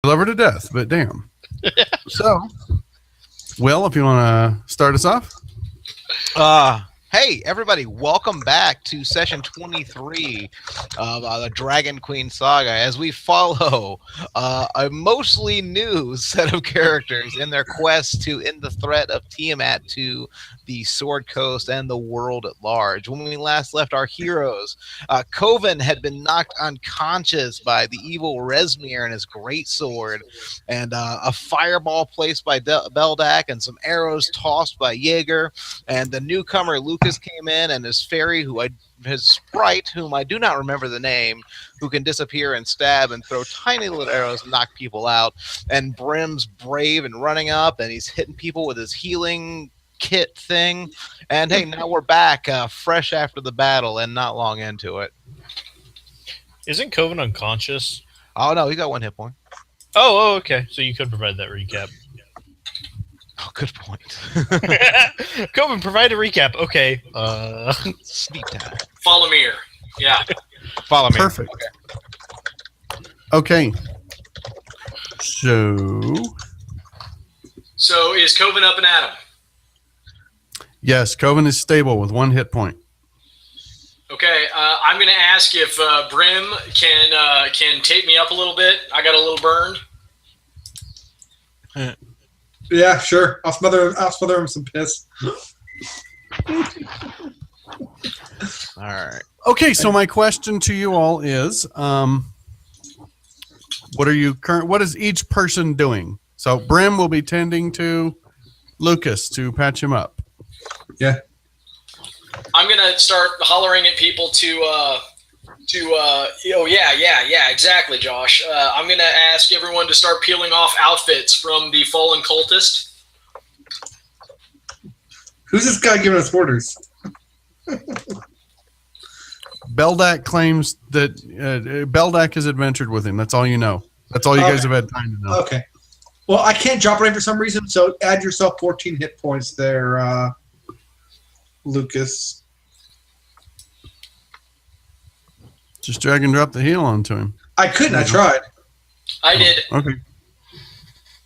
love her to death, but damn. So, Will, if you want to start us off. Hey, everybody, welcome back to session 23 of the DragonQueen saga as we follow a mostly new set of characters in their quest to end the threat of Tiamat to the Sword Coast and the world at large. When we last left our heroes, Coven had been knocked unconscious by the evil Resmir and his greatsword, and a fireball placed by Beldak and some arrows tossed by Jaeger, and the newcomer Lucas came in and his fairy, his sprite, whom I do not remember the name, who can disappear and stab and throw tiny little arrows and knock people out. And Brim's brave and running up, and he's hitting people with his healing kit thing. And hey, now we're back, fresh after the battle and not long into it. Isn't Coven unconscious? Oh no, he got 1 hit point. Oh, okay. So you could provide that recap. Oh, good point. Coven, provide a recap. Okay. Sleep time. Follow me here. Yeah. Follow me. Perfect. Okay. So is Coven up and at him? Yes, Coven is stable with 1 hit point. Okay. I'm going to ask if Brim can tape me up a little bit. I got a little burned. Yeah, sure. I'll smother him some piss. All right. Okay, so my question to you all is, what is each person doing? So Brim will be tending to Lucas to patch him up. Yeah. I'm going to start hollering at people yeah, exactly, Josh. I'm going to ask everyone to start peeling off outfits from the fallen cultist. Who's this guy giving us orders? Beldak claims that Beldak has adventured with him. That's all you know. That's all you guys have had time to know. Okay. Well, I can't drop rain for some reason, so add yourself 14 hit points there, Lucas. Just drag and drop the heal onto him. I couldn't. I tried. I did. Okay.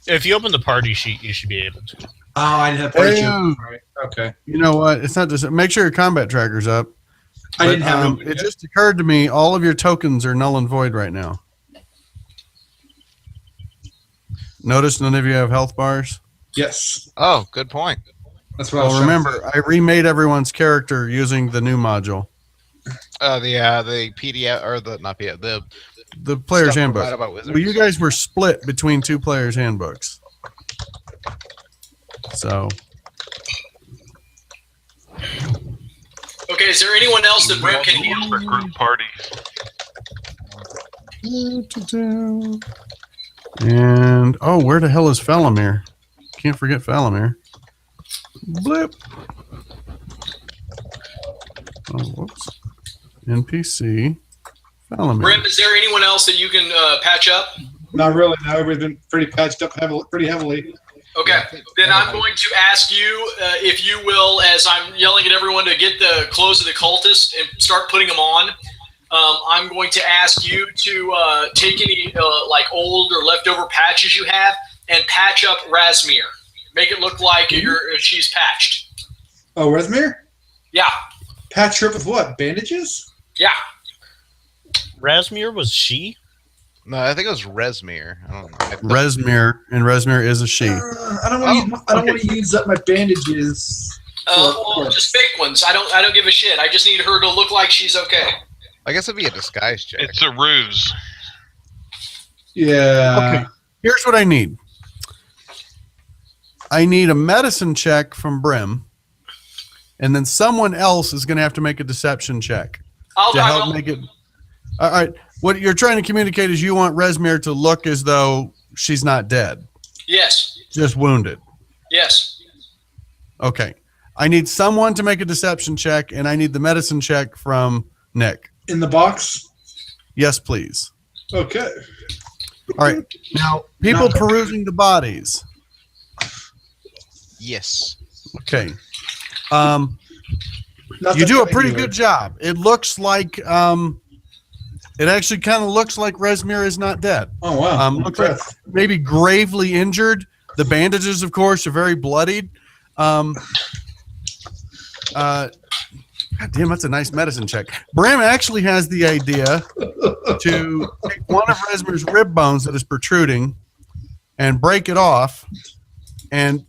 If you open the party sheet, you should be able to. Oh, I didn't have party sheet. Damn. Right. Okay. You know what? It's not just make sure your combat tracker's up. I didn't have it. Just occurred to me all of your tokens are null and void right now. Notice none of you have health bars. Yes. Oh, good point. That's what I was remember, I remade everyone's character using the new module. The PDF or not PDF, the player's stuff handbook. provided by Wizards. Well, you guys were split between 2 players' handbooks. So. Okay, is there anyone else that Brim can heal? For group parties. And where the hell is Falamir? Can't forget Falamir. Blip. Oh, whoops. NPC. Falamir. Brim, is there anyone else that you can patch up? Not really. No, everybody's been pretty patched up pretty heavily. Okay, then I'm going to ask you if you will, as I'm yelling at everyone to get the clothes of the cultist and start putting them on. I'm going to ask you to take any old or leftover patches you have and patch up Rasmir. Make it look like she's patched. Oh, Resmir? Yeah. Patch her up with what? Bandages? Yeah. Rasmir was she? No, I think it was Resmir. I don't know. Resmir, and Resmir is a she. I don't want to use up my bandages. Well, just fake ones. I don't give a shit. I just need her to look like she's okay. I guess it'd be a disguise check. It's a ruse. Yeah. Okay. Here's what I need. I need a medicine check from Brim, and then someone else is going to have to make a deception check to help make it. All right. What you're trying to communicate is you want Resmir to look as though she's not dead. Yes. Just wounded. Yes. Okay. I need someone to make a deception check, and I need the medicine check from Nick. In the box? Yes, please. Okay. All right. Now, people perusing the bodies. Yes. Okay. You do a pretty good job. It looks like It actually kind of looks like Rezmir is not dead. Oh wow! Looks like maybe gravely injured. The bandages, of course, are very bloodied. God damn, that's a nice medicine check. Bram actually has the idea to take one of Rezmir's rib bones that is protruding and break it off, and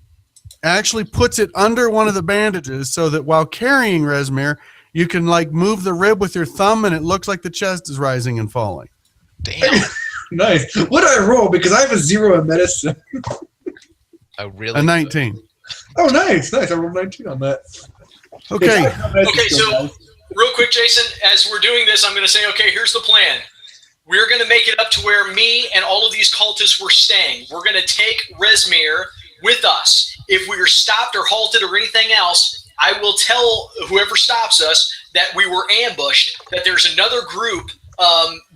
actually puts it under one of the bandages so that while carrying Rezmir, you can like move the rib with your thumb, and it looks like the chest is rising and falling. Damn. Nice. What did I roll? Because I have a 0 in medicine. Really A 19. Oh, nice. I rolled 19 on that. Okay. Okay, so real quick, Jason, as we're doing this, I'm going to say, okay, here's the plan. We're going to make it up to where me and all of these cultists were staying. We're going to take Rezmir with us. If we are stopped or halted or anything else, I will tell whoever stops us that we were ambushed, that there's another group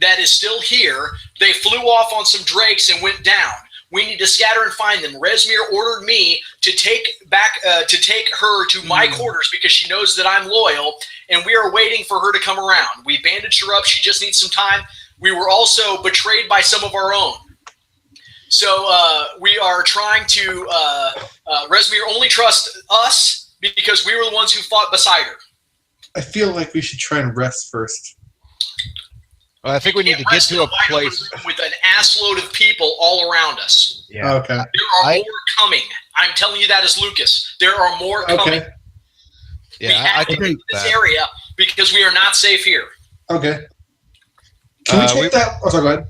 that is still here. They flew off on some drakes and went down. We need to scatter and find them. Rezmir ordered me to take her to my quarters because she knows that I'm loyal, and we are waiting for her to come around. We bandaged her up. She just needs some time. We were also betrayed by some of our own. So we are trying to Rezmir only trust us because we were the ones who fought beside her. I feel like we should try and rest first. Well, I think we need to get to a place with an assload of people all around us. Yeah. Okay. There are more coming. I'm telling you that as Lucas. There are more coming. Okay. Yeah, we have to get this area because we are not safe here. Okay. Can we take that? Oh, sorry, go ahead.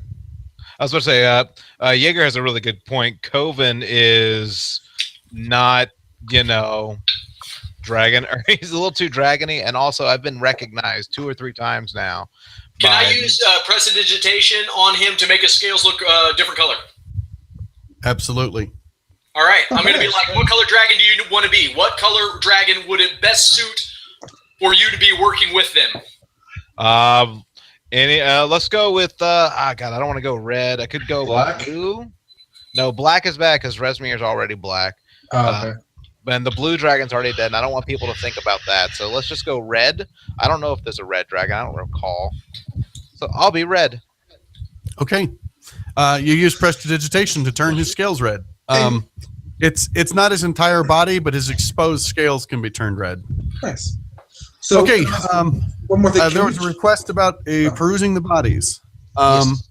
I was about to say, Jaeger has a really good point. Coven is not, dragon, or he's a little too dragony, and also I've been recognized 2 or 3 times now. Can I use prestidigitation on him to make his scales look different color? Absolutely. All right, I'm going to be like, what color dragon do you want to be? What color dragon would it best suit for you to be working with them? Let's go with I don't want to go red. I could go Black? blue. No, black is bad because Rezmir is already black. Okay. And the blue dragon's already dead, and I don't want people to think about that. So let's just go red. I don't know if there's a red dragon. I don't recall. So I'll be red. Okay. You use prestidigitation to turn his scales red. It's not his entire body, but his exposed scales can be turned red. Nice. So okay. One more thing. There was a request about perusing the bodies. Yes.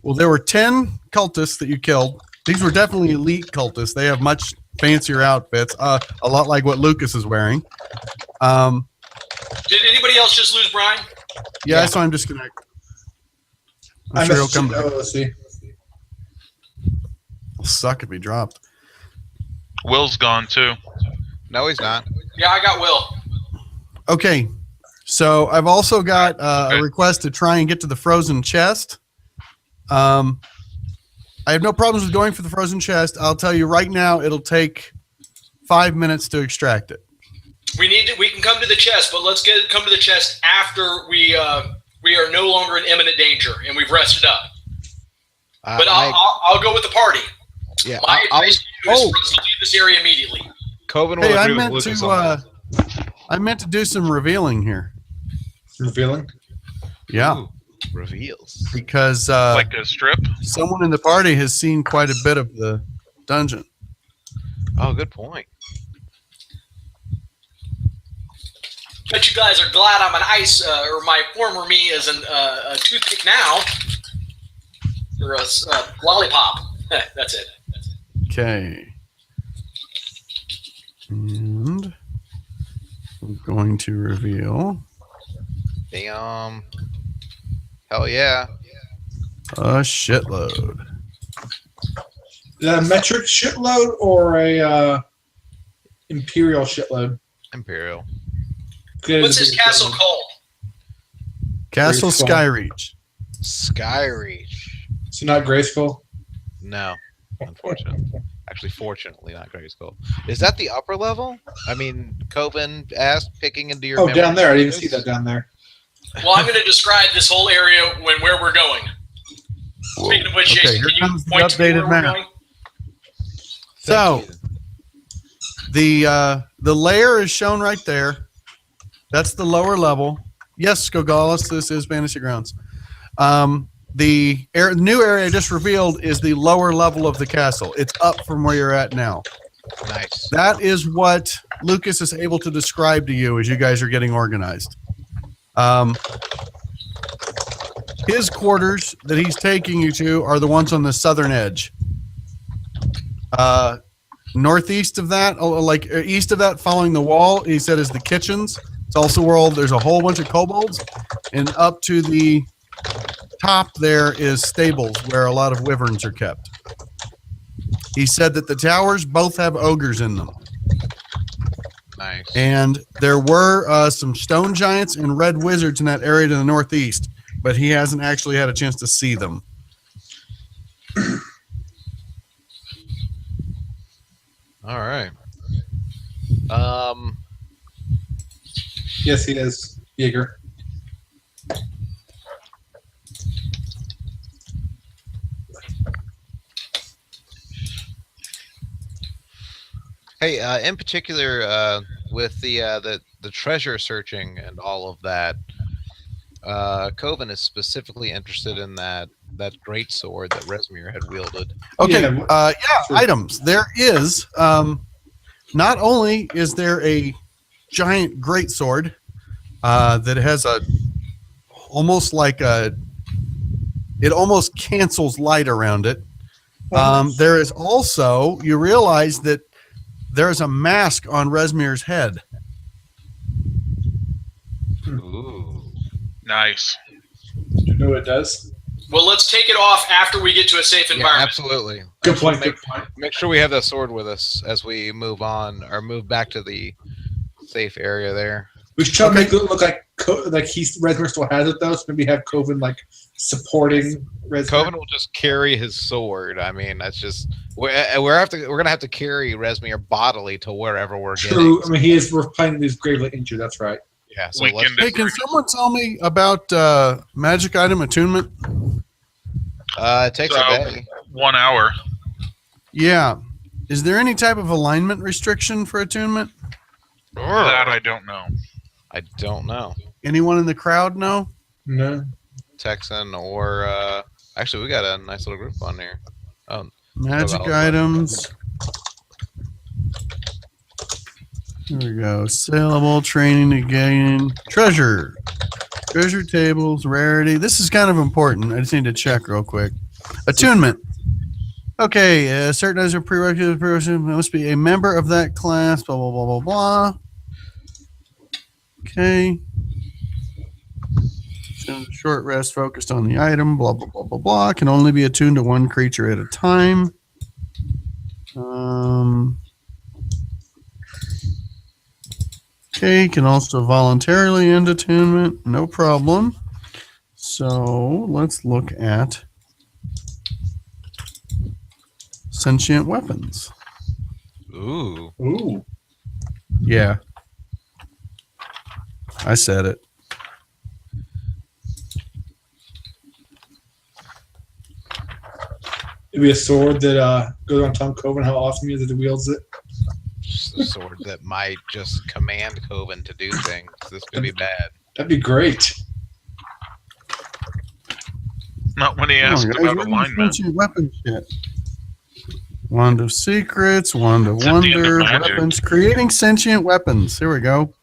Well, there were 10 cultists that you killed. These were definitely elite cultists. They have much fancier outfits, a lot like what Lucas is wearing. Did anybody else just lose Brian? Yeah, I saw him disconnect. I'm sure he'll come back. Let's see. It'll suck if he dropped. Will's gone too. No, he's not. Yeah, I got Will. Okay, so I've also got a request to try and get to the frozen chest. I have no problems with going for the frozen chest. I'll tell you right now, it'll take 5 minutes to extract it. We can come to the chest, but let's come to the chest after we are no longer in imminent danger and we've rested up. But I'll go with the party. Yeah, My advice to you is for us to leave this area immediately. Coven will Hey, agree with Lucas on that. I meant to do some revealing here. Revealing? Yeah. Ooh, reveals. Because Like a strip? someone in the party has seen quite a bit of the dungeon. Oh, good point. Bet you guys are glad I'm an ice, or my former me is a toothpick now, or a lollipop. That's it. Okay. And we're going to reveal Damn. Hell yeah. a shitload. A metric shitload or a imperial shitload? Imperial. What's his castle called? Castle Graceful. Skyreach. Skyreach. So not graceful? No, unfortunately. Actually, fortunately, not Grayskull. Is that the upper level? I mean, Coven asked, picking into your. Oh, down memory there. I didn't space? see that down there. Well, I'm going to describe this whole area where we're going. Speaking of which, Okay, Jason, here can you comes the point to updated where we're map. going? So Thank you. the layer is shown right there. That's the lower level. Yes, Skogalis, this is Fantasy Grounds. The new area I just revealed is the lower level of the castle. It's up from where you're at now. Nice. That is what Lucas is able to describe to you as you guys are getting organized. His quarters that he's taking you to are the ones on the southern edge. Northeast of that, like east of that, following the wall, he said is the kitchens. It's also where there's a whole bunch of kobolds, and up to the top there is stables where a lot of wyverns are kept. He said that the towers both have ogres in them. Nice. And there were some stone giants and red wizards in that area to the northeast, but he hasn't actually had a chance to see them. All right. Yes, he is. Jaeger. Hey, in particular, with the treasure searching and all of that, Coven is specifically interested in that great sword that Resmir had wielded. Okay, Yeah, sure. items. There is, not only is there a giant greatsword that has almost it almost cancels light around it. There is also, you realize that there's a mask on Resmir's head. Ooh. Nice. Do you know what it does? Well, let's take it off after we get to a safe Yeah, environment. absolutely. Good point. Good point. Make sure we have that sword with us as we move on or move back to the safe area there. We should try to make it look like Resmer still has it though. So maybe have Coven like supporting Resmer. Coven will just carry his sword. I mean, that's just we're gonna have to carry Resmir bodily to wherever we're True. getting. I mean, we're playing these gravely injured. That's right. Yeah. So We let's, can Hey, can someone tell me about magic item attunement? it takes a day. 1 hour. Yeah. Is there any type of alignment restriction for attunement? That I don't know. I don't know. Anyone in the crowd know? No. Texan or actually, we got a nice little group on here. Oh, Magic About- items. Here we go. Saleable, training to gain. Treasure. Treasure tables, rarity. This is kind of important. I just need to check real quick. Attunement. Okay, certain as a prerequisite person must be a member of that class, blah, blah, blah, blah, blah. Okay. Short rest focused on the item, blah, blah, blah, blah, blah. Can only be attuned to one creature at a time. Okay, can also voluntarily end attunement, no problem. So let's look at sentient weapons. ooh. Ooh. Yeah. I said it. It'd be a sword that goes on Tom Coven. How awesome he is that he wields it. Just a sword that might just command Coven to do things. This could be bad. That'd be great. Not when he Come on, asked guys, about where's the alignment. sentient weapon shit? Wand of Secrets, Wand of It's at the end of Wonder, magic. weapons, creating sentient weapons. Here we go.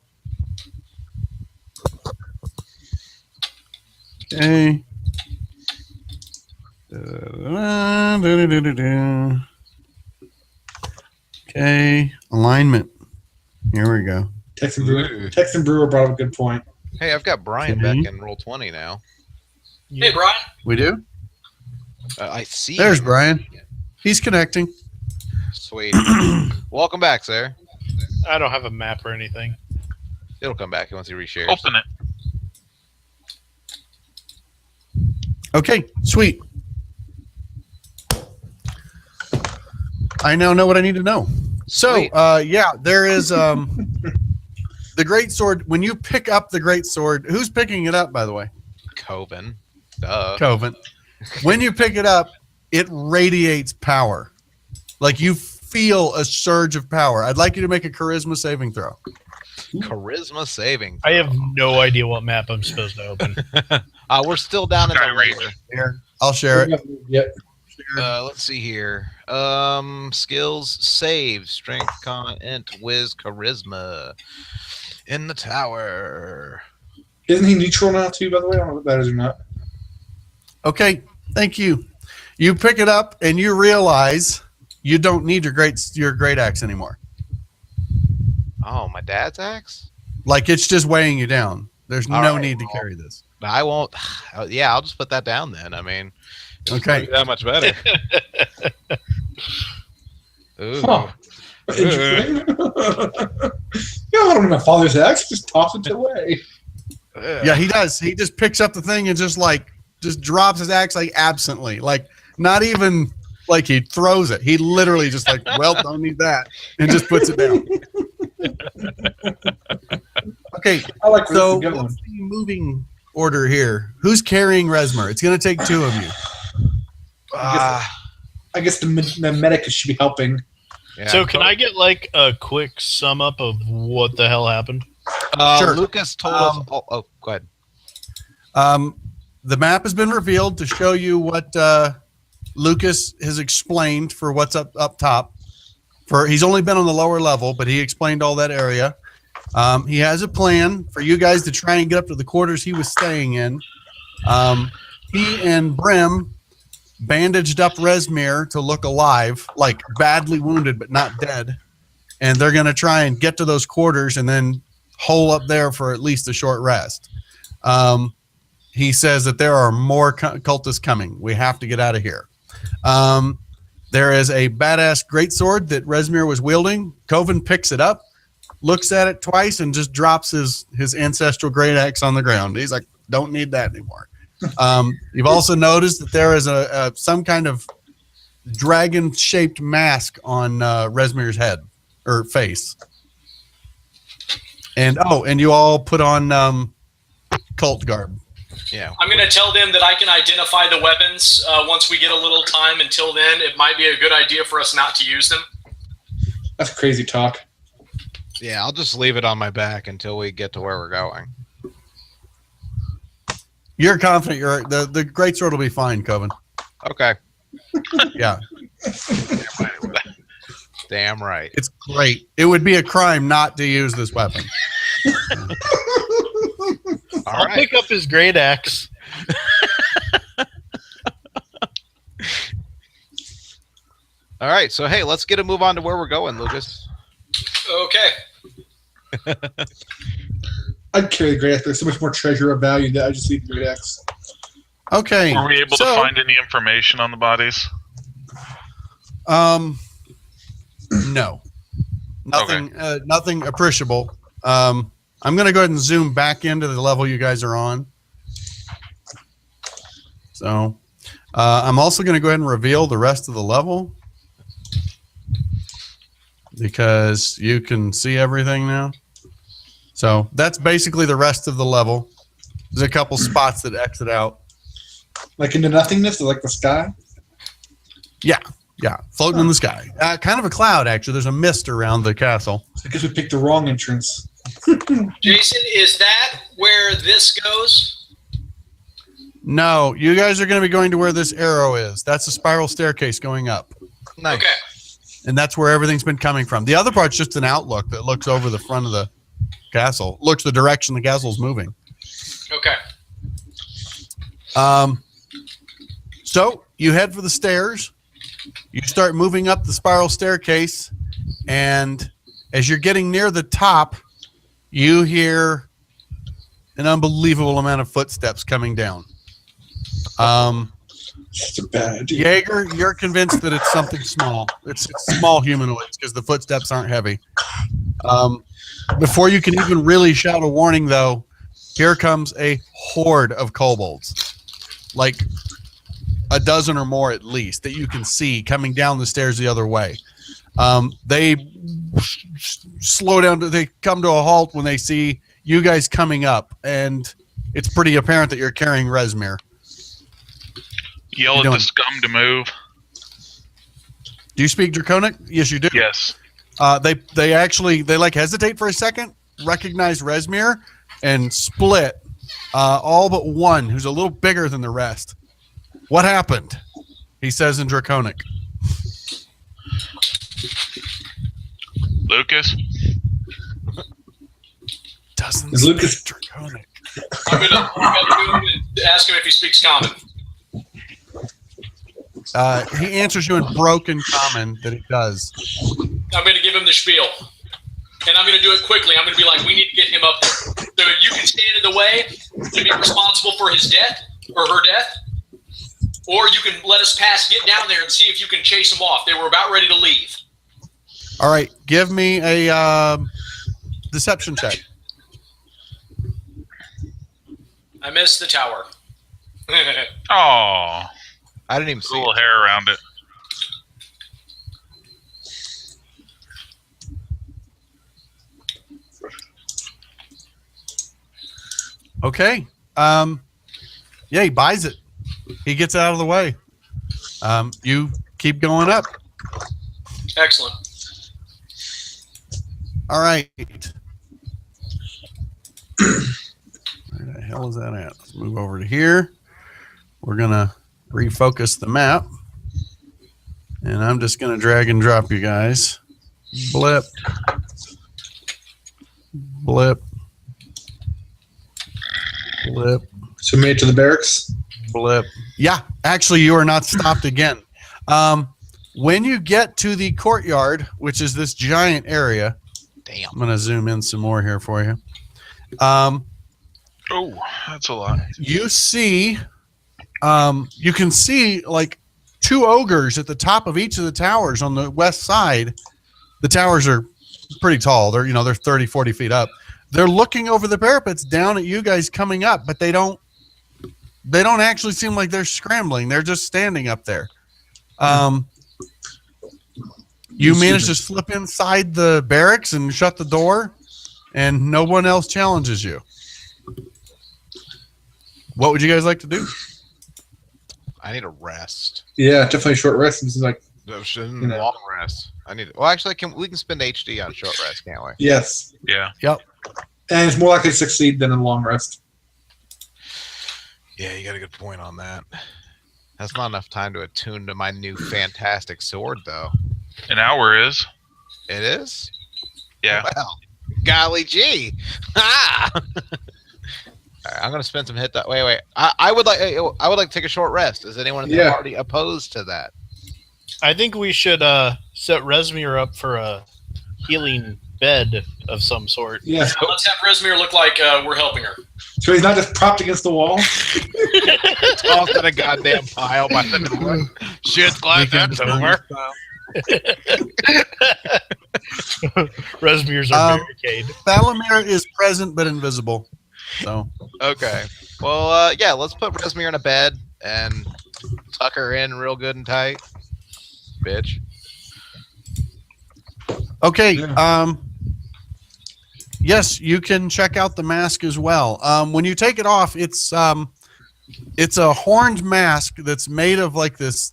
Okay. Da-da-da-da-da-da-da. Okay, alignment. Here we go. Texan Ooh. Brewer brought up a good point. Hey, I've got Brian back in roll 20 now. Hey, Brian. We do? I see. There's him. Brian. He's connecting. Sweet. Welcome back, sir. I don't have a map or anything. It'll come back once he reshares. Open it. Okay, sweet. I now know what I need to know. So, Sweet. yeah, there is the great sword. When you pick up the great sword, who's picking it up, by the way? Coven. Duh. Coven. When you pick it up, it radiates power. Like you feel a surge of power. I'd like you to make a charisma saving throw. Charisma saving. I have no idea what map I'm supposed to open. We're still down in Guy the rage. rear. Here, I'll share it. Yep. Let's see here. Skills, save, strength, con, int, whiz, charisma. In the tower. Isn't he neutral now too? By the way, I don't know if that is or not. Okay, thank you. You pick it up and you realize you don't need your great axe anymore. Oh, my dad's axe? Like it's just weighing you down. There's All no right, need to well, carry this. I won't. Yeah, I'll just put that down then. I mean, it's Okay. not that much better. Ooh. Huh. Interesting. Yeah, I don't know my father's axe. Just toss it away. Yeah, he does. He just picks up the thing and just drops his axe like absently. Like not even like he throws it. He literally just like, well, don't need that, and just puts it down. Okay, I like where so this is going. what's the moving order here? Who's carrying Resmer? It's going to take two of you. I guess the medic should be helping. Yeah. So can I get like a quick sum up of what the hell happened? Sure. Lucas told us. Oh, go ahead. The map has been revealed to show you what Lucas has explained for what's up top. He's only been on the lower level, but he explained all that area. He has a plan for you guys to try and get up to the quarters he was staying in. He and Brim bandaged up Resmir to look alive, like badly wounded but not dead. And they're going to try and get to those quarters and then hole up there for at least a short rest. He says that there are more cultists coming. We have to get out of here. There is a badass greatsword that Resmir was wielding. Coven picks it up, looks at it twice, and just drops his ancestral great axe on the ground. He's like, don't need that anymore. You've also noticed that there is some kind of dragon-shaped mask on Resmir's head or face. And you all put on cult garb. Yeah. I'm going to tell them that I can identify the weapons once we get a little time. Until then, it might be a good idea for us not to use them. That's crazy talk. Yeah, I'll just leave it on my back until we get to where we're going. You're confident the greatsword will be fine, Coven. Okay. Yeah. Damn right. It's great. It would be a crime not to use this weapon. I'll pick up his great axe. All right. So, hey, let's get a move on to where we're going, Lucas. Okay. I'd carry the great axe. There's so much more treasure of value that I just leave the great axe. Okay. Were we able to find any information on the bodies? No. Nothing. Nothing appreciable. I'm going to go ahead and zoom back into the level you guys are on. So, I'm also going to go ahead and reveal the rest of the level because you can see everything now. So that's basically the rest of the level. There's a couple spots that exit out. Like into nothingness, like the sky? Yeah, floating in the sky. Kind of a cloud, actually. There's a mist around the castle. I guess we picked the wrong entrance. Jason, is that where this goes? No, you guys are going to be going to where this arrow is. That's a spiral staircase going up. Nice. Okay. And that's where everything's been coming from. The other part's just an outlook that looks over the front of the castle. Looks the direction the castle's moving. Okay. So you head for the stairs. You start moving up the spiral staircase. And as you're getting near the top, you hear an unbelievable amount of footsteps coming down. It's a bad idea. Jaeger, you're convinced that it's something small. It's small humanoids because the footsteps aren't heavy. Before you can even really shout a warning, though, here comes a horde of kobolds. Like a dozen or more at least that you can see coming down the stairs the other way. They slow down. They come to a halt when they see you guys coming up, and it's pretty apparent that you're carrying Resmir. Yell at the scum to move. Do you speak Draconic? Yes, you do. Yes. They actually hesitate for a second, recognize Resmir, and split all but one, who's a little bigger than the rest. What happened? He says in Draconic. Lucas? Doesn't Is Lucas speak Draconic. I'm gonna do him and ask him if he speaks common. He answers you in broken common that he does. I'm gonna give him the spiel, and I'm gonna do it quickly. I'm gonna be like, we need to get him up there. So you can stand in the way to be responsible for his death or her death, or you can let us pass, get down there, and see if you can chase them off. They were about ready to leave. All right, give me a deception check. I missed the tower. Oh, I didn't even see little it. hair around it. Okay. Yeah, he buys it. He gets out of the way. You keep going up. Excellent. All right. Where the hell is that at? Let's move over to here. We're going to refocus the map. And I'm just going to drag and drop you guys. Blip. Blip. Blip. So made it to the barracks? Blip. Yeah, actually, you are not stopped again. When you get to the courtyard, which is this giant area, Damn. I'm going to zoom in some more here for you. Oh, that's a lot. You see, you can see like two ogres at the top of each of the towers on the west side. The towers are pretty tall. They're 30, 40 feet up. They're looking over the parapets down at you guys coming up, but they don't actually seem like they're scrambling. They're just standing up there. You manage to slip inside the barracks and shut the door, and no one else challenges you. What would you guys like to do? I need a rest. Yeah, definitely a short rest. This is like, No, long rest. I need. Well, actually, we can spend HD on short rest, can't we? yes. Yeah. And it's more likely to succeed than a long rest. Yeah, you got a good point on that. That's not enough time to attune to my new fantastic sword, though. An hour is. It is? Yeah. Well, golly gee. Ah! All right, I'm going to spend some hit. Wait. I would like to take a short rest. Is anyone in the party opposed to that? I think we should set Resmir up for a healing bed of some sort. Yeah. So let's have Resmir look like we're helping her. So he's not just propped against the wall? Tossed in a goddamn pile by the door. Shit's glad that's over. Resmir's our barricade. Falamir is present but invisible. So Okay. Well, yeah, let's put Resmir in a bed and tuck her in real good and tight. Bitch. okay. Yeah. Yes, you can check out the mask as well. When you take it off, it's a horned mask that's made of like this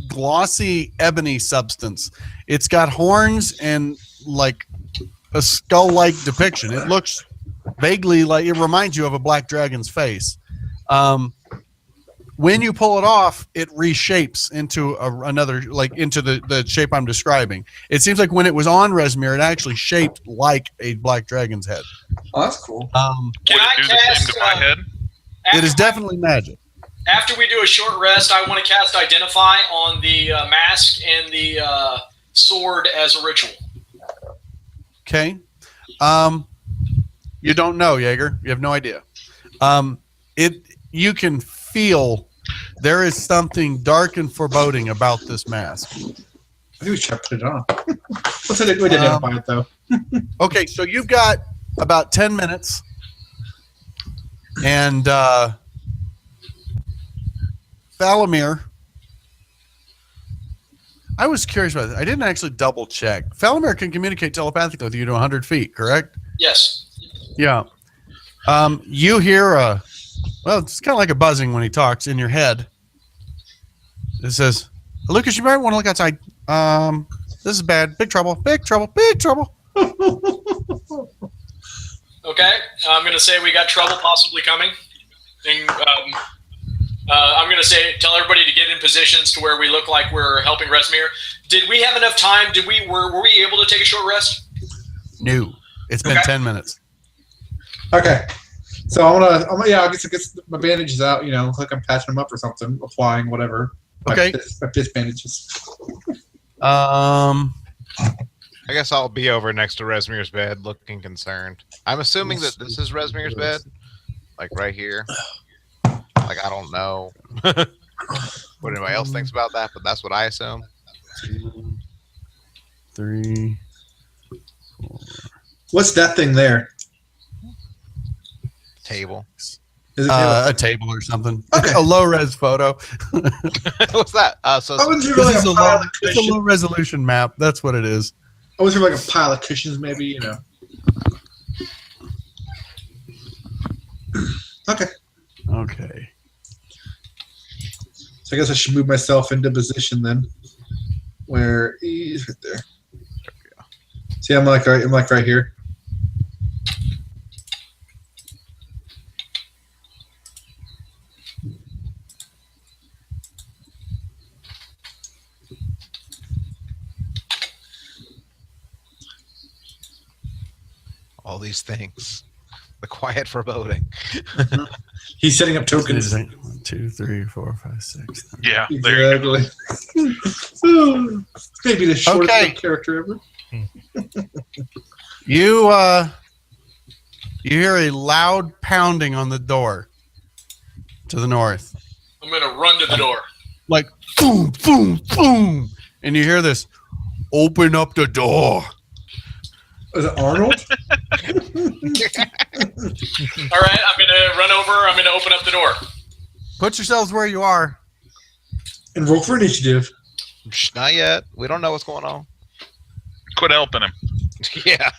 glossy ebony substance. It's got horns and like a skull-like depiction. It looks vaguely like, it reminds you of a black dragon's face. When you pull it off, it reshapes into another, like into the shape I'm describing. It seems like when it was on Resmir, it actually shaped like a black dragon's head. Oh, that's cool. Can Would I it do the same cast? to my head? It is definitely magic. After we do a short rest, I want to cast Identify on the mask and the sword as a ritual. Okay. You don't know, Jaeger. You have no idea. You can feel there is something dark and foreboding about this mask. I think we should put it on. Let's identify it, though. Okay, so you've got about 10 minutes. And Falamir, I was curious about this. I didn't actually double check. Falamir can communicate telepathically with you to 100 feet, correct? Yes. Yeah. You hear well, it's kind of like a buzzing when he talks in your head. It says, Lucas, you might want to look outside. This is bad. Big trouble. Big trouble. Big trouble. Okay, I'm going to say we got trouble possibly coming. And, I'm going to say, tell everybody to get in positions to where we look like we're helping Resmir. Did we have enough time? Were we able to take a short rest? No. It's been 10 minutes. Okay. So I guess my bandages out, look like I'm patching them up or something, applying whatever. Okay. My piss bandages. I guess I'll be over next to Resmir's bed, looking concerned. I'm assuming that this is Resmir's bed, like right here. Like I don't know what anybody else thinks about that, but that's what I assume. 2, 3, 4. What's that thing there? Table. Is it A table or something. Okay. A low res photo. What's that? So I wasn't sure like It's a a pile low, of it's a cushions. low resolution map. That's what it is. I was like a pile of cushions, maybe, Okay. Okay. So I guess I should move myself into position then, where he's right there. See, I'm like right here. all these things. The quiet foreboding. He's setting up tokens. 1, 2, 3, 4, 5, 6. 7. Yeah, there you go. Exactly. Maybe the shortest Okay. character ever. You hear a loud pounding on the door to the north. I'm going to run to the door. Like boom, boom, boom. And you hear this, open up the door. Is it Arnold? All right, I'm going to run over. I'm going to open up the door. Put yourselves where you are. And roll for initiative. Shh, not yet. We don't know what's going on. Quit helping him. Yeah.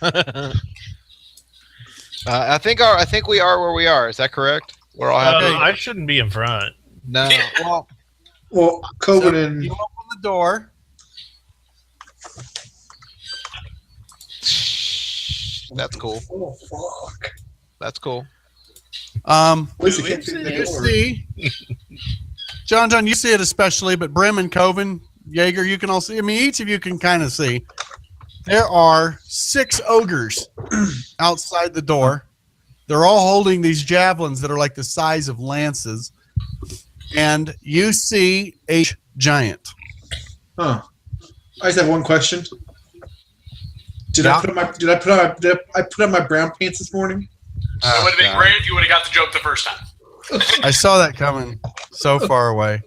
I think we are where we are. Is that correct? We're all happy. I shouldn't be in front. No. Well, Well, Coven So and you open the door. that's cool. oh fuck. That's cool. At least I can't see the You door. see, John, you see it especially, but Brim and Coven, Jaeger, you can all see. I mean, each of you can kind of see. There are 6 ogres outside the door. They're all holding these javelins that are like the size of lances. And you see a giant. Huh. I just have one question. Did Yeah. I put on my brown pants this morning? It would have been great if you would have got the joke the first time. I saw that coming so far away.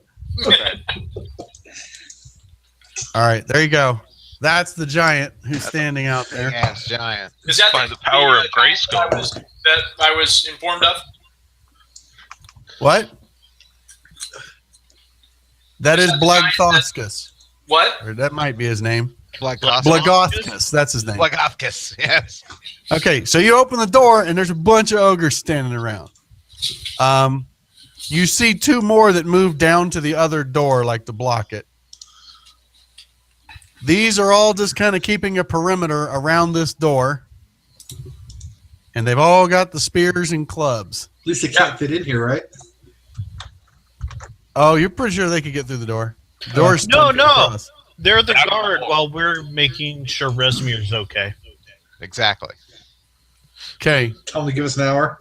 All right, there you go. That's the giant who's standing out there. Yes, giant. Is that By the power of giant Grayskull. that I was informed of? What? That Is is that the giant Blagthoskus. What? Or that might be his name. Blagothkus. Blagothkus, that's his name. Blagothkus. Yes. Okay, so you open the door and there's a bunch of ogres standing around. You see 2 more that move down to the other door like to block it. These are all just kind of keeping a perimeter around this door. And they've all got the spears and clubs. At least they can't fit in here, right? Oh, you're pretty sure they could get through the door. The door's No, 10 feet no. across. They're the guard while we're making sure Resmir's okay. Exactly. Okay. Tell them to give us an hour.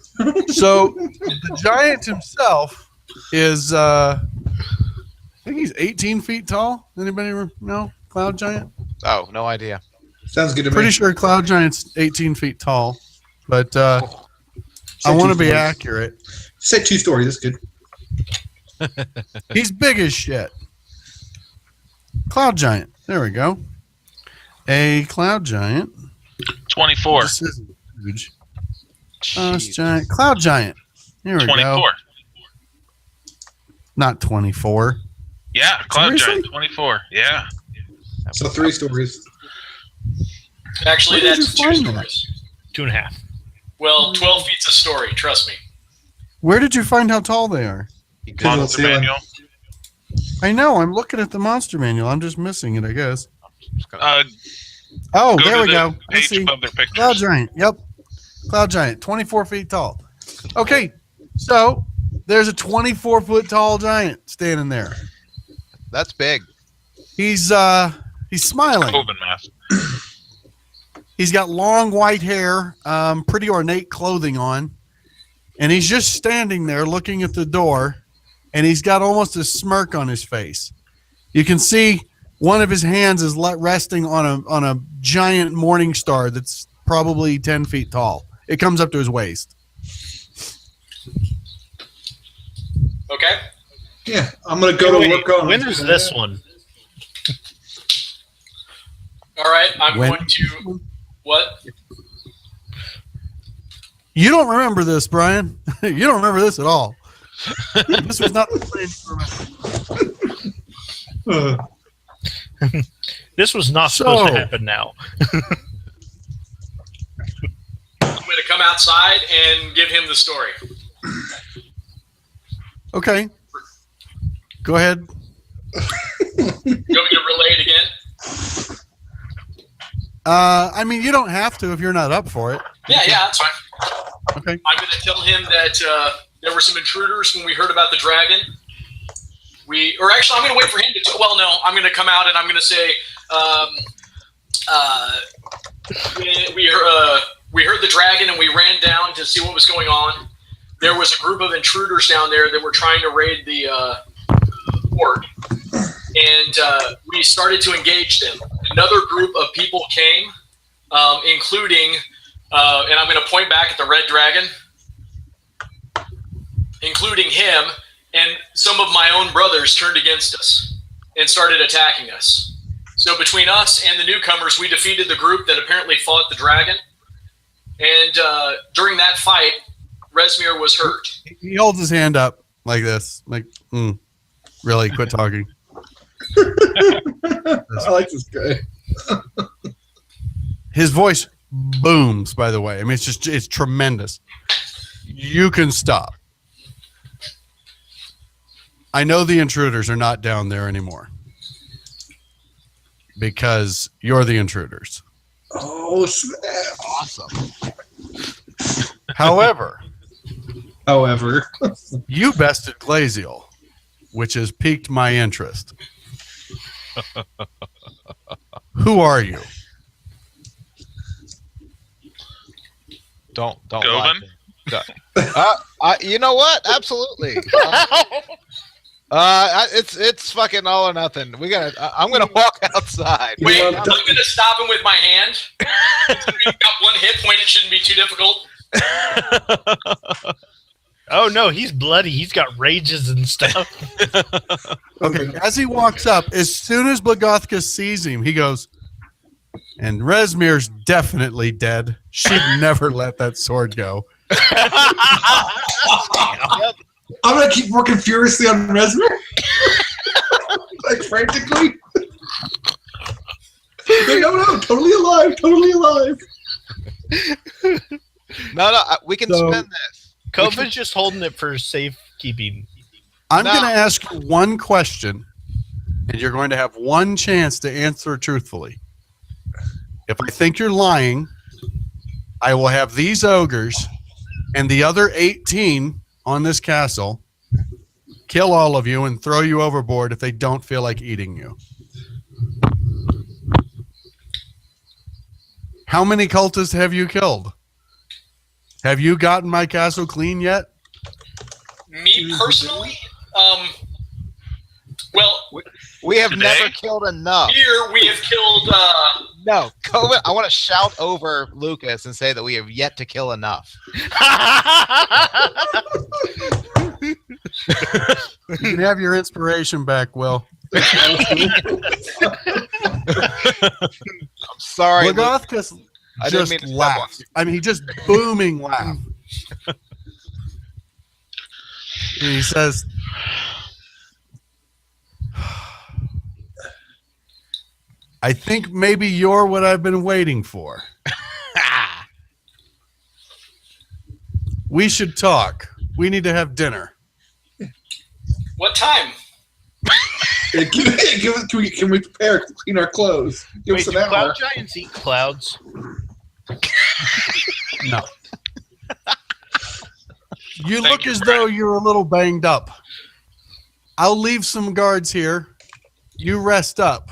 So the giant himself is, I think he's 18 feet tall. Anybody know Cloud Giant? Oh, no idea. Sounds good to Pretty me. sure Cloud Giant's 18 feet tall, but I Say want to 2 be stories. accurate. Say 2 stories. That's good. He's big as shit. Cloud Giant. There we go. A Cloud Giant. 24. This isn't huge. Jeez. Giant. Cloud Giant. Here we 24. go. Not 24. Yeah, Cloud Seriously? Giant, 24. Yeah. So 3 stories. Actually, Where did that's you 2 find that? stories. 2.5. Well, 12 feet's a story. Trust me. Where did you find how tall they are? Cause Monster ceiling. Manual. I know. I'm looking at the monster manual. I'm just missing it, I guess. Just gonna- Oh, Go there to we the go. I page see. above their Cloud pictures. Giant. Yep. Cloud giant, 24 feet tall. Okay, so there's a 24-foot tall giant standing there. That's big. He's smiling. Coven math. He's got long white hair, pretty ornate clothing on, and he's just standing there looking at the door, and he's got almost a smirk on his face. You can see one of his hands is resting on a giant morning star that's probably 10 feet tall. It comes up to his waist. Okay. Yeah, I'm gonna go to work on. When is this one? All right. I'm When- going to. What? You don't remember this, Brian. You don't remember this at all. This was not the plan you remember. This was not supposed to happen now. I'm going to come outside and give him the story. Okay. Go ahead. You want me to relay it again? I mean, you don't have to if you're not up for it. Yeah, that's fine. Okay. I'm going to tell him that there were some intruders when we heard about the dragon. I'm going to wait for him to. Well, no, I'm going to come out and I'm going to say, we heard the dragon and we ran down to see what was going on. There was a group of intruders down there that were trying to raid the fort, and we started to engage them. Another group of people came, including, and I'm going to point back at the red dragon, including him, and some of my own brothers turned against us and started attacking us. So between us and the newcomers, we defeated the group that apparently fought the dragon. And during that fight, Rezmir was hurt. He holds his hand up like this. Like, really, quit talking. I like this guy. His voice booms, by the way. I mean, it's tremendous. You can stop. I know the intruders are not down there anymore because you're the intruders. Oh, snap. Awesome. However, you bested Glaziel, which has piqued my interest. Who are you? Don't Govan? You know what? Absolutely. It's fucking all or nothing. I'm gonna walk outside. Wait, I'm going to stop him with my hand. He's got one hit point. It shouldn't be too difficult. Oh no, he's bloody. He's got rages and stuff. Okay, as he walks up, as soon as Blagothka sees him, he goes, and Rezmir's definitely dead. She'd never let that sword go. I'm gonna keep working furiously on Rezmir, like frantically. No, totally alive. No, we can spend this. Kovan's just holding it for safekeeping. I'm going to ask you one question, and you're going to have one chance to answer truthfully. If I think you're lying, I will have these ogres and the other 18 on this castle kill all of you and throw you overboard if they don't feel like eating you. How many cultists have you killed? Have you gotten my castle clean yet? Me personally, We have Today? never killed enough. here we have killed. No, Coven, I want to shout over Lucas and say that we have yet to kill enough. You can have your inspiration back, Will. I'm sorry. Blagothka I didn't just mean to step laughed. I mean, he just booming laugh. And he says, I think maybe you're what I've been waiting for. We should talk. We need to have dinner. What time? Can we prepare to clean our clothes? Give Wait, us do an hour. cloud giants eat clouds? No. You Thank look you, as Brad. though you're a little banged up. I'll leave some guards here. You rest up.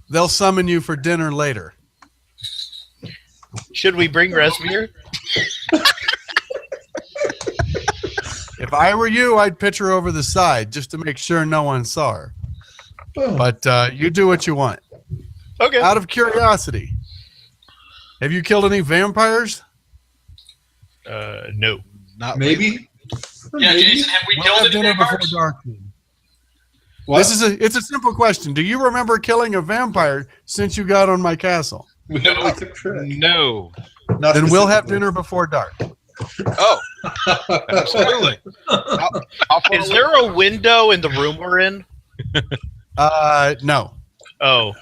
They'll summon you for dinner later. Should we bring Resmir? If I were you, I'd pitch her over the side just to make sure no one saw her. Oh. But you do what you want. Okay. Out of curiosity, have you killed any vampires? No. Not Maybe. Yeah, Maybe. Jason, have we We'll killed have any dinner before vampires? dark. What? It's a simple question. Do you remember killing a vampire since you got on my castle? We No. have to track. No. Not Then we'll have specifically. dinner before dark. Oh, absolutely. I'll follow Is there a window in the room we're in? No. Oh.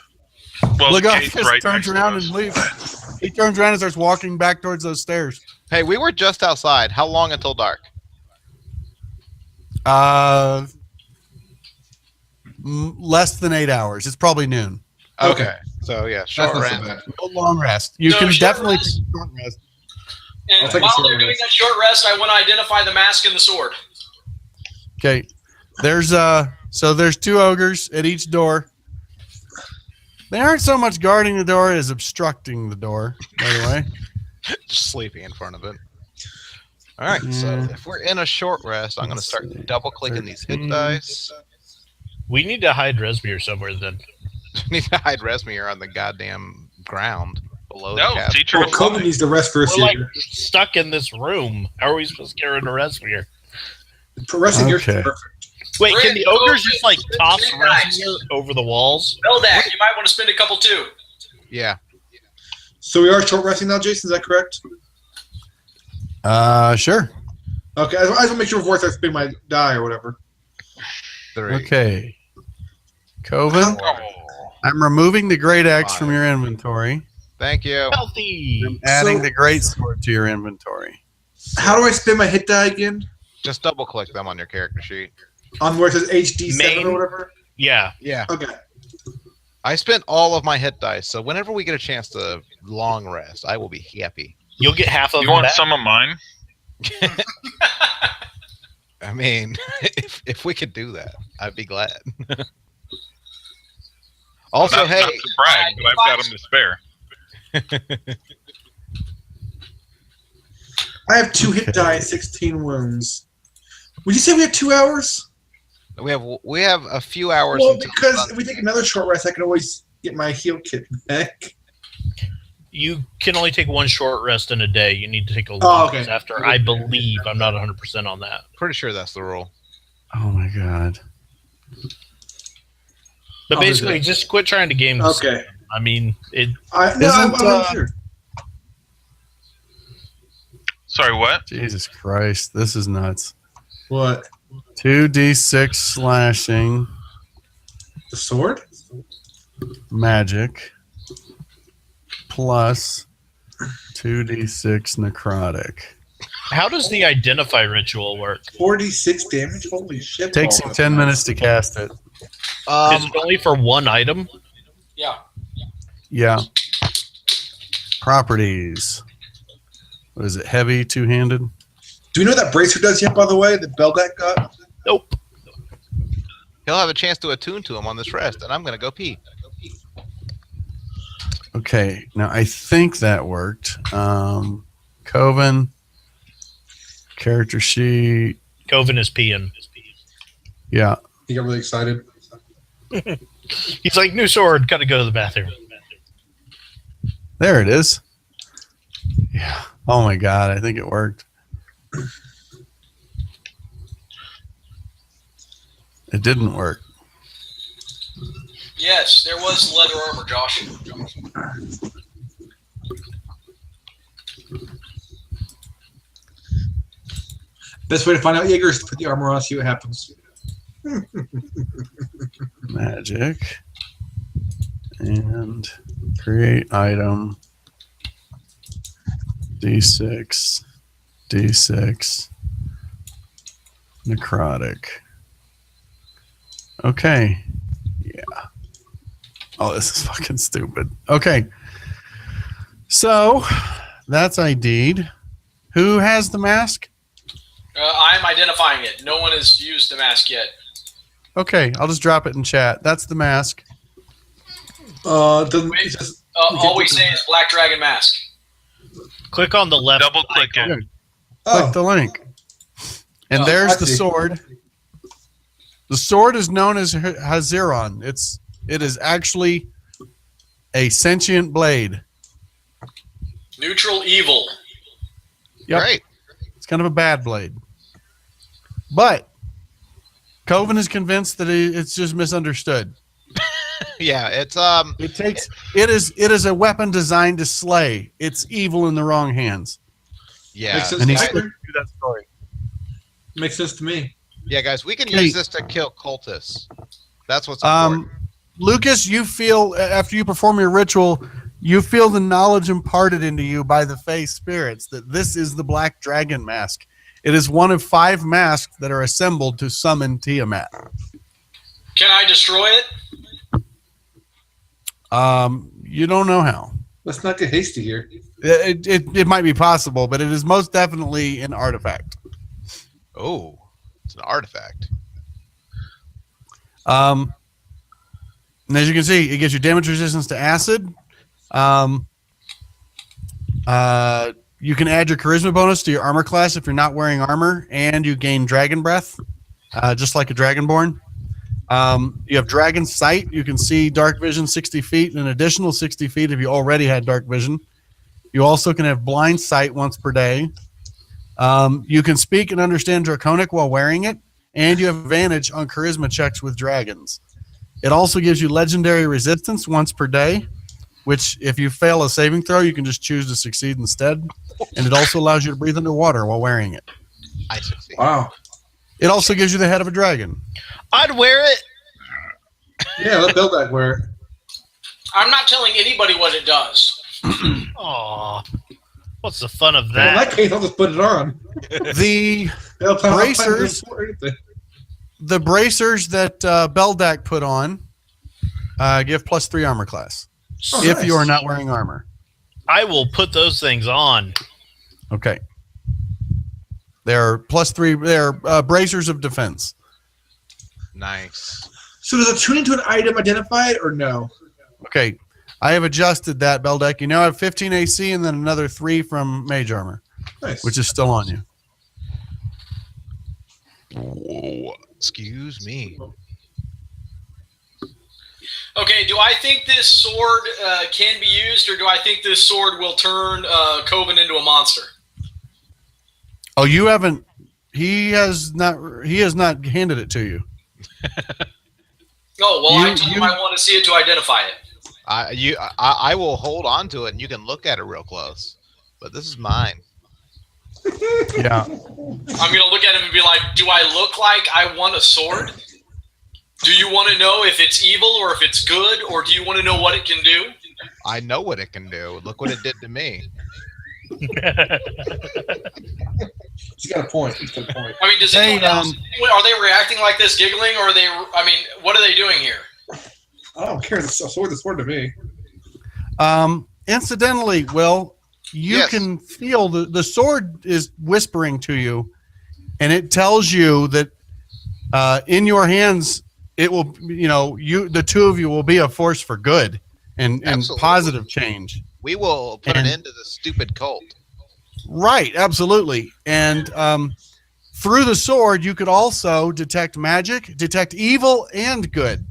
Well, Look the up, gate's just right turns next to around us. and leaves. He turns around and starts walking back towards those stairs. Hey, we were just outside. How long until dark? Less than 8 hours. It's probably noon. Okay. So yeah, That's short not rest. so bad. No long rest. You No, can short definitely rest. take a short rest. And I'll take a while short they're doing rest. that short rest, I want to identify the mask and the sword. Okay. There's there's 2 ogres at each door. They aren't so much guarding the door as obstructing the door, by the way. Just sleeping in front of it. All right, so Yeah. if we're in a short rest, I'm going to Let's start see. double clicking these hit 13. dice. We need to hide Resmir somewhere then. Need to hide Resmir on the goddamn ground below the No, castle. teacher Well, was Coven lying. needs to rest for a We're like second. stuck in this room. How are we supposed to get rid of Resmir? Resting here is Okay. perfect. Wait, can the ogres just like toss Three dice. Resmir over the walls? Beldak, you might want to spend a couple too. Yeah. So we are short resting now, Jason. Is that correct? Sure. Okay. I just want to make sure before I start spinning my die or whatever. 3. Okay. Coven, Oh. I'm removing the great axe from your inventory. Thank you. Healthy. I'm adding So- the great sword to your inventory. How do I spin my hit die again? Just double click them on your character sheet. On where it says HD7 Main. or whatever? Yeah. Yeah. Okay. I spent all of my hit dice, so whenever we get a chance to long rest, I will be happy. You'll get half of You them want back. some of mine? I mean, if we could do that, I'd be glad. Also, not, hey, not to brag, but I've got them to spare. I have 2 hit die and 16 wounds. Would you say we have 2 hours? we have a few hours Well, until because sun- if we take another short rest, I can always get my heal kit back. You can only take one short rest in a day. You need to take a long Oh, okay. rest after. I believe. I'm not 100% on that. Pretty sure that's the rule. Oh my god. But I'll do basically, that. just quit trying to game the Okay. system. I mean, it. I'm Isn't, not sure. Sorry, what? Jesus Christ. This is nuts. What? 2d6 slashing The sword? magic plus 2d6 necrotic. How does the identify ritual work? 46 damage? Holy shit. Takes you 10 minutes to cast it. Is it only for one item? Yeah. Yeah. Properties. What is it? Heavy, two-handed? Do you know what that bracer does yet, by the way? The Beldak got? Nope. He'll have a chance to attune to him on this rest, and I'm going to go pee. Okay. Now, I think that worked. Coven. Character sheet. Coven is peeing. Yeah. He got really excited. He's like, new sword. Got to go to the bathroom. There it is. Yeah. Oh my god, I think it worked. It didn't work. Yes, there was leather armor, Josh. Best way to find out Jaeger is to put the armor on, see what happens. Magic. And create item. D6. D6. Necrotic. Okay. Yeah. Oh, this is fucking stupid. Okay. So, That's ID'd. Who has the mask? I'm identifying it. No one has used the mask yet. Okay, I'll just drop it in chat. That's the mask. All we say is Black Dragon mask. Click on the left. Double click icon. it. Click the link. And there's the sword. The sword is known as Haziron. It is actually a sentient blade. Neutral evil. Yep. Great. It's kind of a bad blade. But Coven is convinced that it's just misunderstood. Yeah, it's It is a weapon designed to slay. It's evil in the wrong hands. yeah. Makes sense, And he's guys. sticking to that story. Makes sense to me. Yeah, guys, we can Hey. use this to kill cultists. That's what's important. Lucas, you feel after you perform your ritual, you feel the knowledge imparted into you by the Fey spirits that this is the Black Dragon mask. It is one of 5 masks that are assembled to summon Tiamat. Can I destroy it? You don't know how. Let's not get hasty here. It might be possible, but it is most definitely an artifact. Oh, it's an artifact. And as you can see, it gives you damage resistance to acid. You can add your charisma bonus to your armor class if you're not wearing armor, and you gain dragon breath, just like a dragonborn. You have dragon sight. You can see dark vision 60 feet, and an additional 60 feet if you already had dark vision. You also can have blind sight once per day. You can speak and understand Draconic while wearing it, and you have advantage on charisma checks with dragons. It also gives you legendary resistance once per day, which if you fail a saving throw, you can just choose to succeed instead. And it also allows you to breathe underwater while wearing it. I succeed. Wow. It also gives you the head of a dragon. I'd wear it. Yeah, let Beldak wear it. I'm not telling anybody what it does. Aw. What's the fun of In that? that case, I'll just put it on. The I'll plan- I'll plan Bracers. to do anything. the bracers that Beldak put on give +3 armor class Oh, if nice. you are not wearing armor. I will put those things on. Okay. They're +3. They're bracers of defense. Nice. So does a tune into an item identify it or no? Okay. I have adjusted that, Beldak. You now have 15 AC and then another 3 from mage armor, Nice. which is still on you. Whoa. Excuse me. Okay, do I think this sword can be used, or do I think this sword will turn Coven into a monster? Oh, you haven't. He has not handed it to you. Oh, well, I You- told him you- I want to see it to identify it. I will hold on to it, and you can look at it real close. But this is mine. Yeah. I'm going to look at him and be like, do I look like I want a sword? Do you want to know if it's evil or if it's good, or do you want to know what it can do? I know what it can do. Look what it did to me. He's got a point. He's got a point. I mean, does Hey, anyone else, are they reacting like this, giggling, or are they, I mean, what are they doing here? I don't care. It's a sword to me. Incidentally, Will, you Yes. can feel the sword is whispering to you, and it tells you that in your hands it will, the two of you will be a force for good and Absolutely. positive change. We will put And- an end to this stupid cult. Right, absolutely. And through the sword, you could also detect magic, detect evil and good.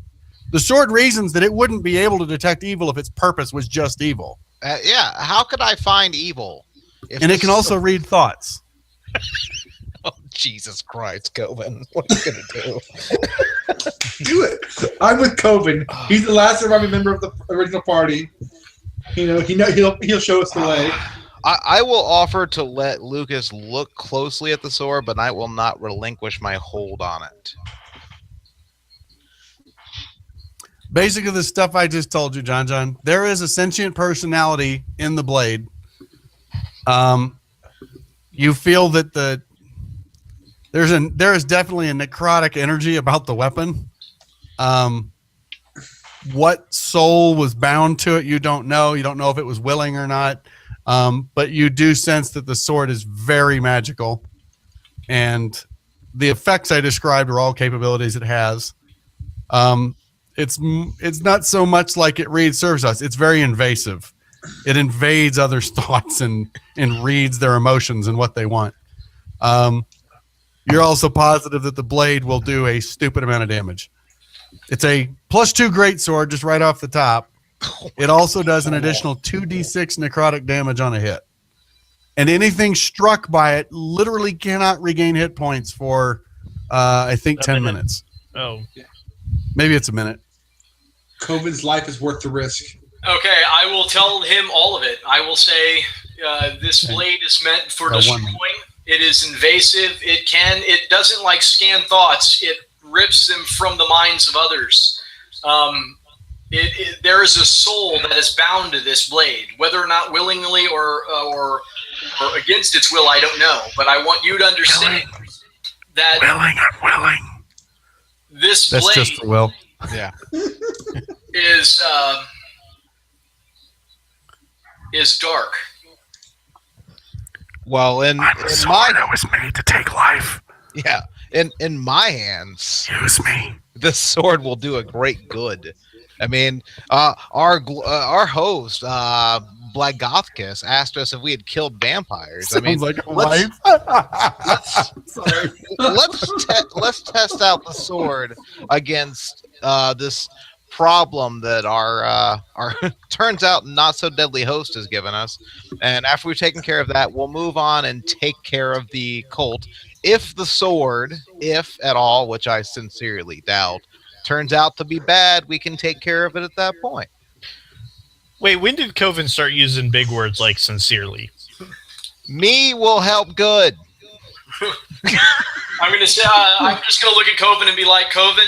The sword reasons that it wouldn't be able to detect evil if its purpose was just evil. Yeah, how could I find evil? If And it this can is also read thoughts. Oh, Jesus Christ, Coven. What are you going to do? Do it. I'm with Coven. He's the last surviving member of the original party. He'll show us the way. I will offer to let Lucas look closely at the sword, but I will not relinquish my hold on it. Basically, the stuff I just told you, John, there is a sentient personality in the blade. You feel that there is definitely a necrotic energy about the weapon. What soul was bound to it, you don't know. You don't know if it was willing or not. But you do sense that the sword is very magical, and the effects I described are all capabilities it has. It's not so much like it reads surface thoughts. It's very invasive. It invades others' thoughts and reads their emotions and what they want. You're also positive that the blade will do a stupid amount of damage. It's a +2 greatsword just right off the top. It also does an additional 2d6 necrotic damage on a hit. And anything struck by it literally cannot regain hit points for, I think, 10 minutes. Oh. Maybe it's a minute. COVID's life is worth the risk. Okay, I will tell him all of it. I will say this blade is meant for destroying. It is invasive. It doesn't like scan thoughts. It rips them from the minds of others. There is a soul that is bound to this blade, whether or not willingly or against its will, I don't know. But I want you to understand that I'm willing. This That's blade just for will. Yeah. is dark. Well, in my was made to take life. yeah, in my hands, Use me. this sword will do a great good. I mean, our host, Blaggothkus, asked us if we had killed vampires. Sounds like a let's- wife. let's test out the sword against this problem that our turns out not so deadly host has given us. And after we've taken care of that, we'll move on and take care of the cult. If the sword, if at all, which I sincerely doubt, turns out to be bad, we can take care of it at that point. Wait, when did Coven start using big words like sincerely? Me will help good. I'm gonna say I'm just gonna look at Coven and be like, Coven,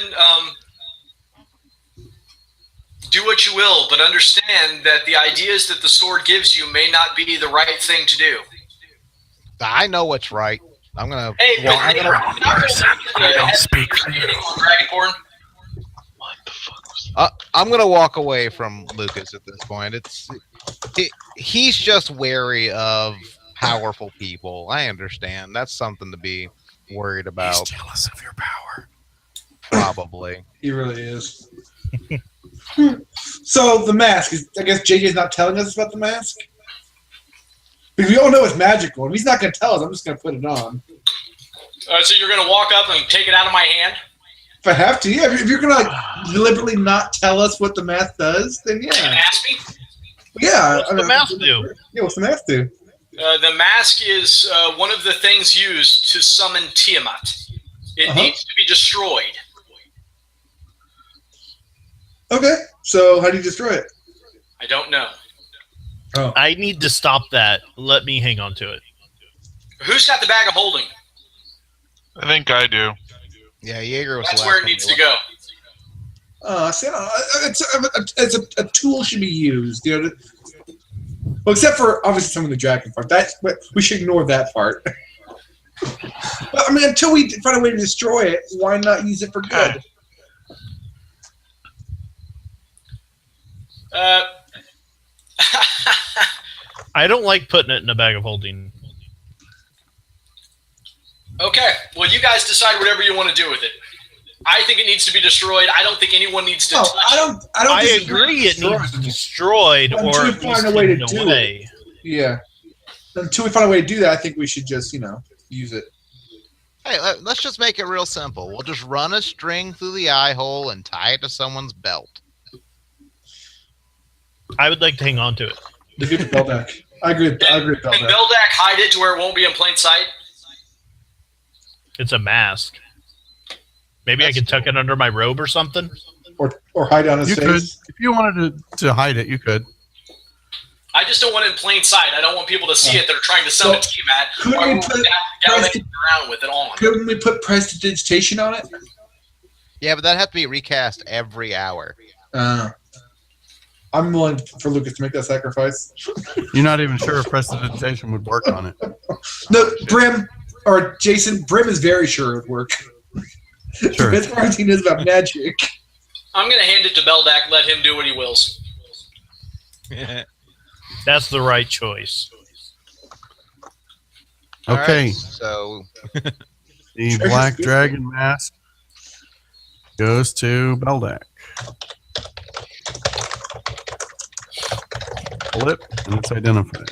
do what you will, but understand that the ideas that the sword gives you may not be the right thing to do. I know what's right. I'm gonna. Hey, well, I don't speak for you. Dragonborn. I'm gonna walk away from Lucas at this point. He's just wary of powerful people. I understand. That's something to be worried about. He's jealous of your power. Probably. He really is. So the mask is. I guess JJ's not telling us about the mask because we all know it's magical. If he's not going to tell us, I'm just going to put it on. So you're gonna walk up and take it out of my hand? If I have to, yeah. If you're going to deliberately not tell us what the mask does, then You can yeah. ask me. Yeah. What's the mask do? Yeah, what's the mask do? The mask is one of the things used to summon Tiamat. It needs to be destroyed. Okay. So how do you destroy it? I don't know. Oh. I need to stop that. Let me hang on to it. Who's got the bag of holding? I think I do. Yeah, Jaeger was. That's the where last it one needs we to go. It's a tool should be used. You know, well, except for obviously some of the dragon part. We should ignore that part. But I mean, until we find a way to destroy it, why not use it for good? I don't like putting it in a bag of holding. Okay, well, you guys decide whatever you want to do with it. I think it needs to be destroyed. I don't think anyone needs to touch it. I agree it needs destroyed Until or we at find least a way to hidden do away. Yeah. Until we find a way to do that, I think we should just, use it. Hey, let's just make it real simple. We'll just run a string through the eye hole and tie it to someone's belt. I would like to hang on to it. Look at Beldak. I agree with Can Beldak. Beldak hide it to where it won't be in plain sight? It's a mask. Maybe I could tuck it under my robe or something. Or hide on his You face. could, if you wanted to hide it, you could. I just don't want it in plain sight. I don't want people to see it that are trying to summon Tiamat. couldn't Or we we'll put gallivanting around with it on. Couldn't we put prestidigitation on it? Yeah, but that'd have to be recast every hour. I'm willing for Lucas to make that sacrifice. You're not even sure if prestidigitation would work on it. No, Brim, or Jason, Brim is very sure it would work. Sure. As far as he knows about magic. I'm going to hand it to Beldak. Let him do what he wills. That's the right choice. Okay. All right, so The Black Dragon mask goes to Beldak. Flip, and it's identified.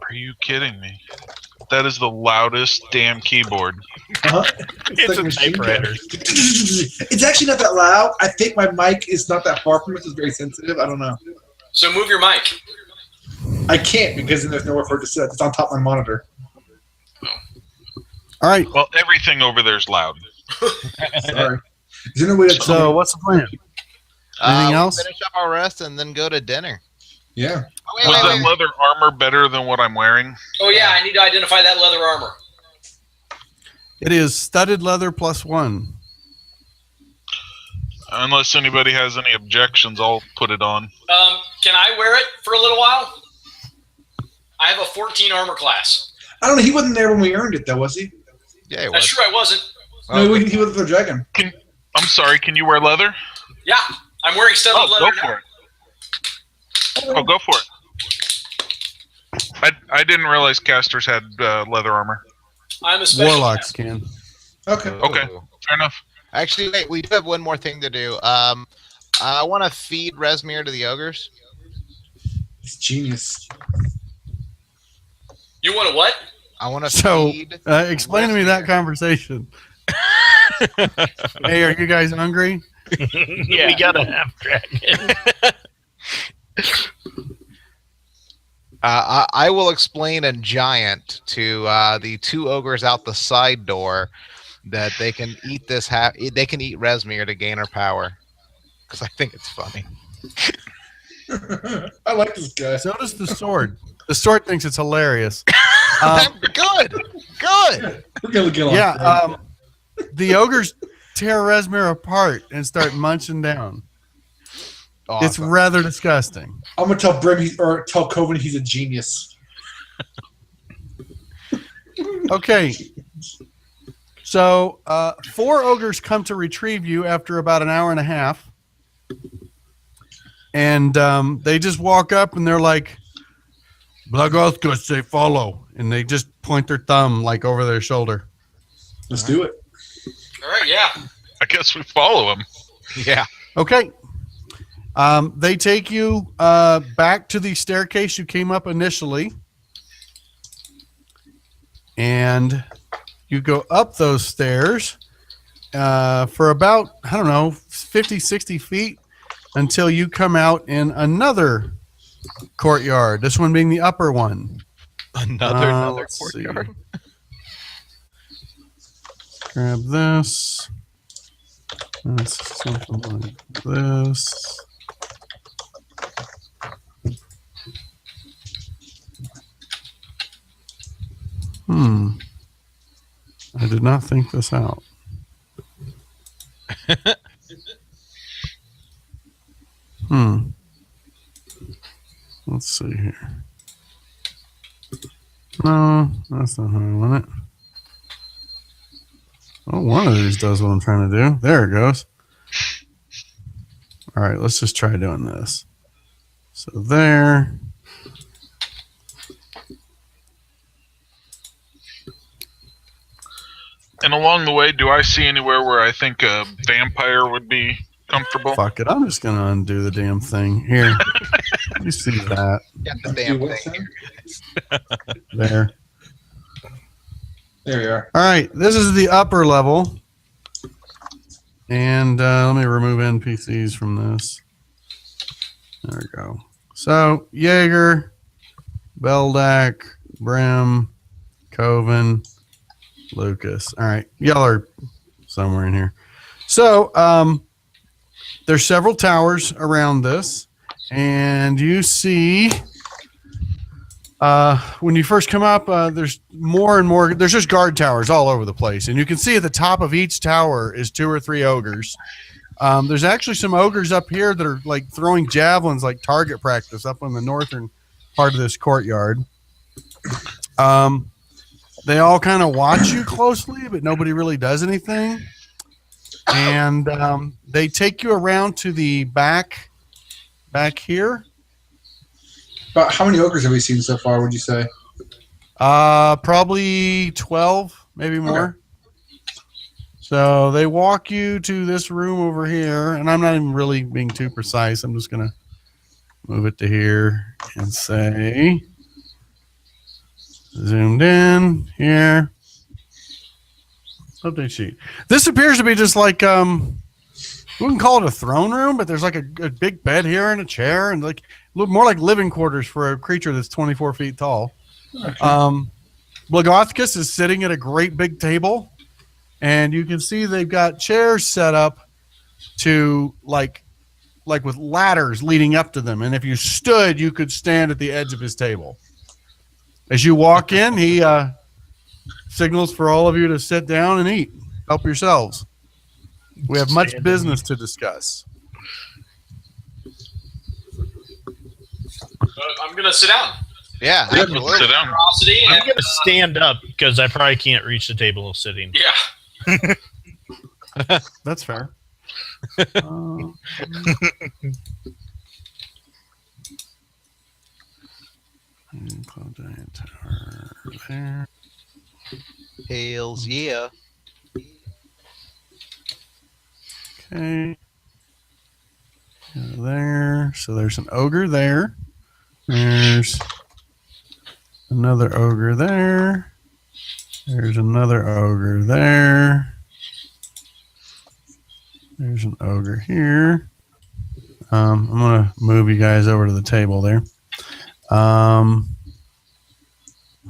Are you kidding me? That is the loudest damn keyboard. It's like a machine typewriter. gun. It's actually not that loud. I think my mic is not that far from it. It's very sensitive. I don't know. So move your mic. I can't because then there's nowhere for it to sit. It's on top of my monitor. All right. Well, everything over there is loud. Sorry. Is there no way to So, what's the plan? Anything we'll else? finish up our rest and then go to dinner. Yeah. Oh, wait, Was wait, that wait. leather armor better than what I'm wearing? Oh yeah, I need to identify that leather armor. It is studded leather +1. Unless anybody has any objections, I'll put it on. Can I wear it for a little while? I have a 14 armor class. I don't know. He wasn't there when we earned it, though, was he? Yeah, it That's was. true, I wasn't. No, he wasn't the dragon. I'm sorry, can you wear leather? Yeah, I'm wearing studded Oh, leather go now. for it. Oh, go for it. I didn't realize casters had leather armor. I'm a special Warlocks class. can. Okay. Okay. Ooh. Fair enough. Actually, wait, we do have one more thing to do. I want to feed Resmir to the ogres. It's genius. You want to what? I want to So, feed. explain to me that conversation. Hey, are you guys hungry? We got a half dragon. I will explain in giant to the two ogres out the side door that they can eat this. They can eat Resmir to gain her power, because I think it's funny. I like this guy. So does the sword. The sword thinks it's hilarious. Good. We're gonna get on. Yeah, the ogres tear Resmir apart and start munching down. It's Awesome. rather disgusting. I'm gonna tell Brim or tell Coven he's a genius. Okay. So, 4 ogres come to retrieve you after about an hour and a half. And they just walk up and they're like, Blagothkus, say follow. And they just point their thumb like over their shoulder. Let's do it. All right, yeah. I guess we follow him. Yeah. Okay. They take you back to the staircase you came up initially. And you go up those stairs for about, 50, 60 feet until you come out in another courtyard. This one being the upper one. Another let's see. courtyard. Grab this. That's something like this. I did not think this out. Let's see here. No, that's not how I want it. Oh, one of these does what I'm trying to do. There it goes. All right, let's just try doing this. So there. And along the way, do I see anywhere where I think a vampire would be comfortable? Fuck it. I'm just going to undo the damn thing. Here. You see that. Get the damn Do what, thing. son? There. There you are. All right. This is the upper level. And let me remove NPCs from this. There we go. So, Jaeger, Beldak, Brim, Coven, Lucas. All right. Y'all are somewhere in here. So, there's several towers around this. And you see, when you first come up, there's more and more. There's just guard towers all over the place. And you can see at the top of each tower is 2 or 3 ogres. There's actually some ogres up here that are like throwing javelins like target practice up on the northern part of this courtyard. They all kind of watch you closely, but nobody really does anything. And they take you around to the back here. But how many ogres have we seen so far, would you say? Probably 12, maybe more. Okay. So they walk you to this room over here, and I'm not even really being too precise. I'm just going to move it to here and say, zoomed in here. Update sheet. This appears to be just like, we wouldn't call it a throne room, but there's like a big bed here and a chair and like look more like living quarters for a creature that's 24 feet tall. Okay. Blagothkus is sitting at a great big table, and you can see they've got chairs set up to like with ladders leading up to them. And if you stood, you could stand at the edge of his table. As you walk in, he signals for all of you to sit down and eat. Help yourselves. We have much business to discuss. I'm going to sit down. Yeah, absolutely. Sit down. I'm going to stand up because I probably can't reach the table sitting. Yeah. That's fair. There. Hails, yeah. Okay. There. So there's an ogre there. There's another ogre there. There's another ogre there. There's an ogre here. I'm going to move you guys over to the table there. Oh,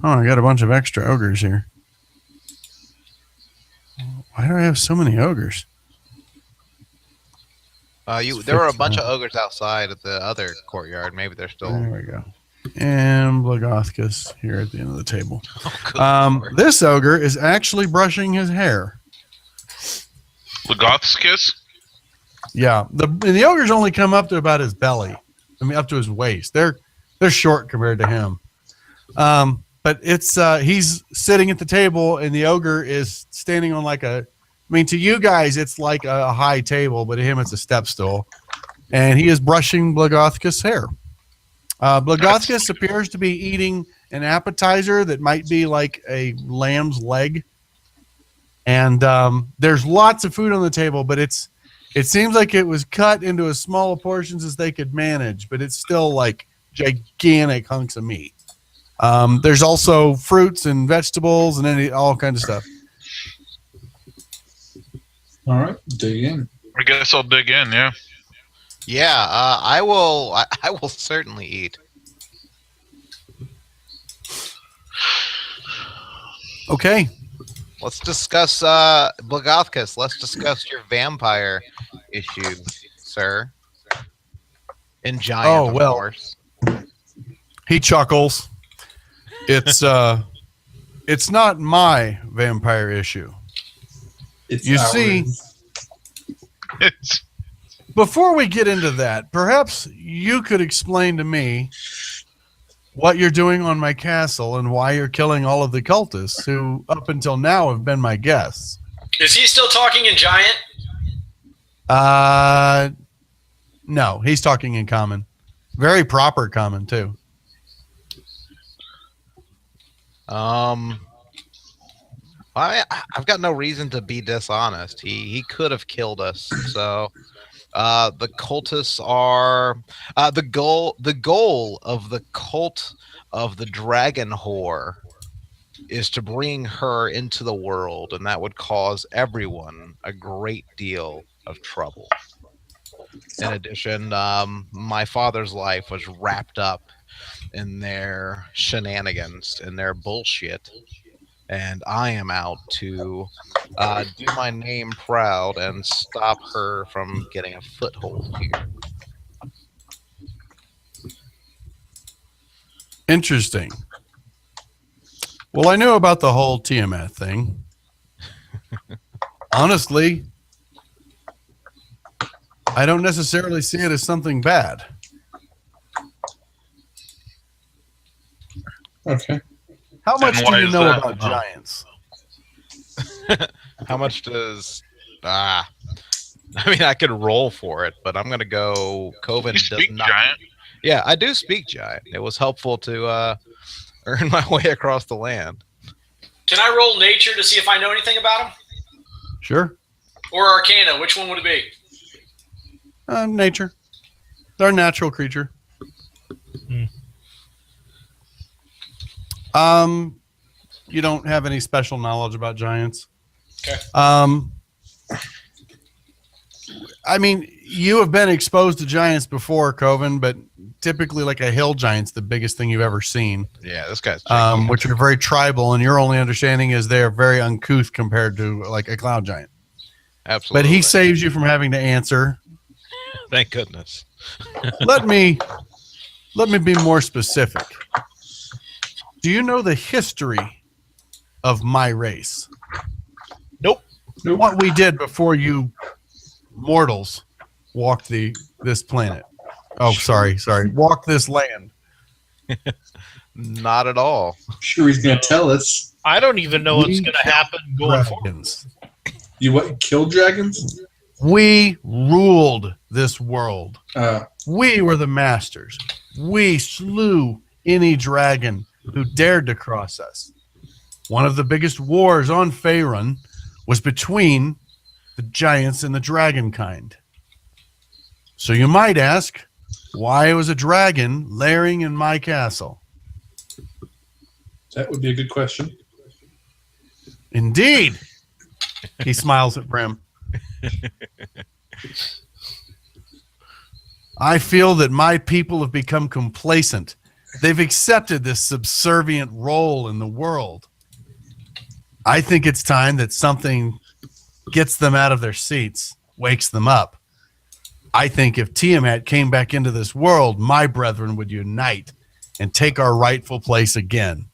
I got a bunch of extra ogres here. Why do I have so many ogres? There were a bunch of ogres outside at the other courtyard. Maybe they're still. There we go. And Blagothkus here at the end of the table. This ogre is actually brushing his hair. Blagothkus? Yeah, the ogres only come up to about his belly. I mean, up to his waist. They're short compared to him. But it's he's sitting at the table, and the ogre is standing on like a. I mean, to you guys, it's like a high table, but to him, it's a step stool. And he is brushing Blagothkus' hair. Blagothkus appears to be eating an appetizer that might be like a lamb's leg. And there's lots of food on the table, but it seems like it was cut into as small portions as they could manage, but it's still like gigantic hunks of meat. There's also fruits and vegetables and all kinds of stuff. All right, dig in. I guess I'll dig in, yeah. Yeah, I will certainly eat. Okay. Let's discuss Blagothkus. Let's discuss your vampire issue, sir. And giant, of course. He chuckles. It's not my vampire issue. You see, before we get into that, perhaps you could explain to me what you're doing on my castle and why you're killing all of the cultists who up until now have been my guests. Is he still talking in giant? No, he's talking in common. Very proper common too. I've got no reason to be dishonest. He could have killed us. So the cultists are the goal of the cult of the dragon whore is to bring her into the world, and that would cause everyone a great deal of trouble. In addition, my father's life was wrapped up in their shenanigans and their bullshit. And I am out to do my name proud and stop her from getting a foothold here. Interesting. Well, I knew about the whole Tiamat thing. Honestly, I don't necessarily see it as something bad. Okay. How much And do why you is know that? about Oh. giants? How much does? I mean, I could roll for it, but I'm gonna go. Coven You does speak not. giant? Yeah, I do speak giant. It was helpful to earn my way across the land. Can I roll nature to see if I know anything about them? Sure. Or arcana? Which one would it be? Nature. They're a natural creature. You don't have any special knowledge about giants. Okay. I mean, you have been exposed to giants before, Coven, but typically like a hill giant's the biggest thing you've ever seen. Yeah, this guy's Which are very tribal, and your only understanding is they're very uncouth compared to like a cloud giant. absolutely. But he saves you from having to answer. Thank goodness. Let me be more specific. Do you know the history of my race? Nope. What we did before you mortals walked this planet. Oh, sorry. Walk this land. Not at all. Sure, he's gonna tell us. I don't even know what's We going to happen going forward. Dragons. You what? Kill dragons? We ruled this world. Uh, We were the masters. We slew any dragon who dared to cross us. One of the biggest wars on Faerun was between the giants and the dragon kind. So you might ask, why was a dragon lairing in my castle? that would be a good question. Indeed. He smiles at Brim. I feel that my people have become complacent. They've accepted this subservient role in the world. I think it's time that something gets them out of their seats, wakes them up. I think if Tiamat came back into this world, my brethren would unite and take our rightful place again.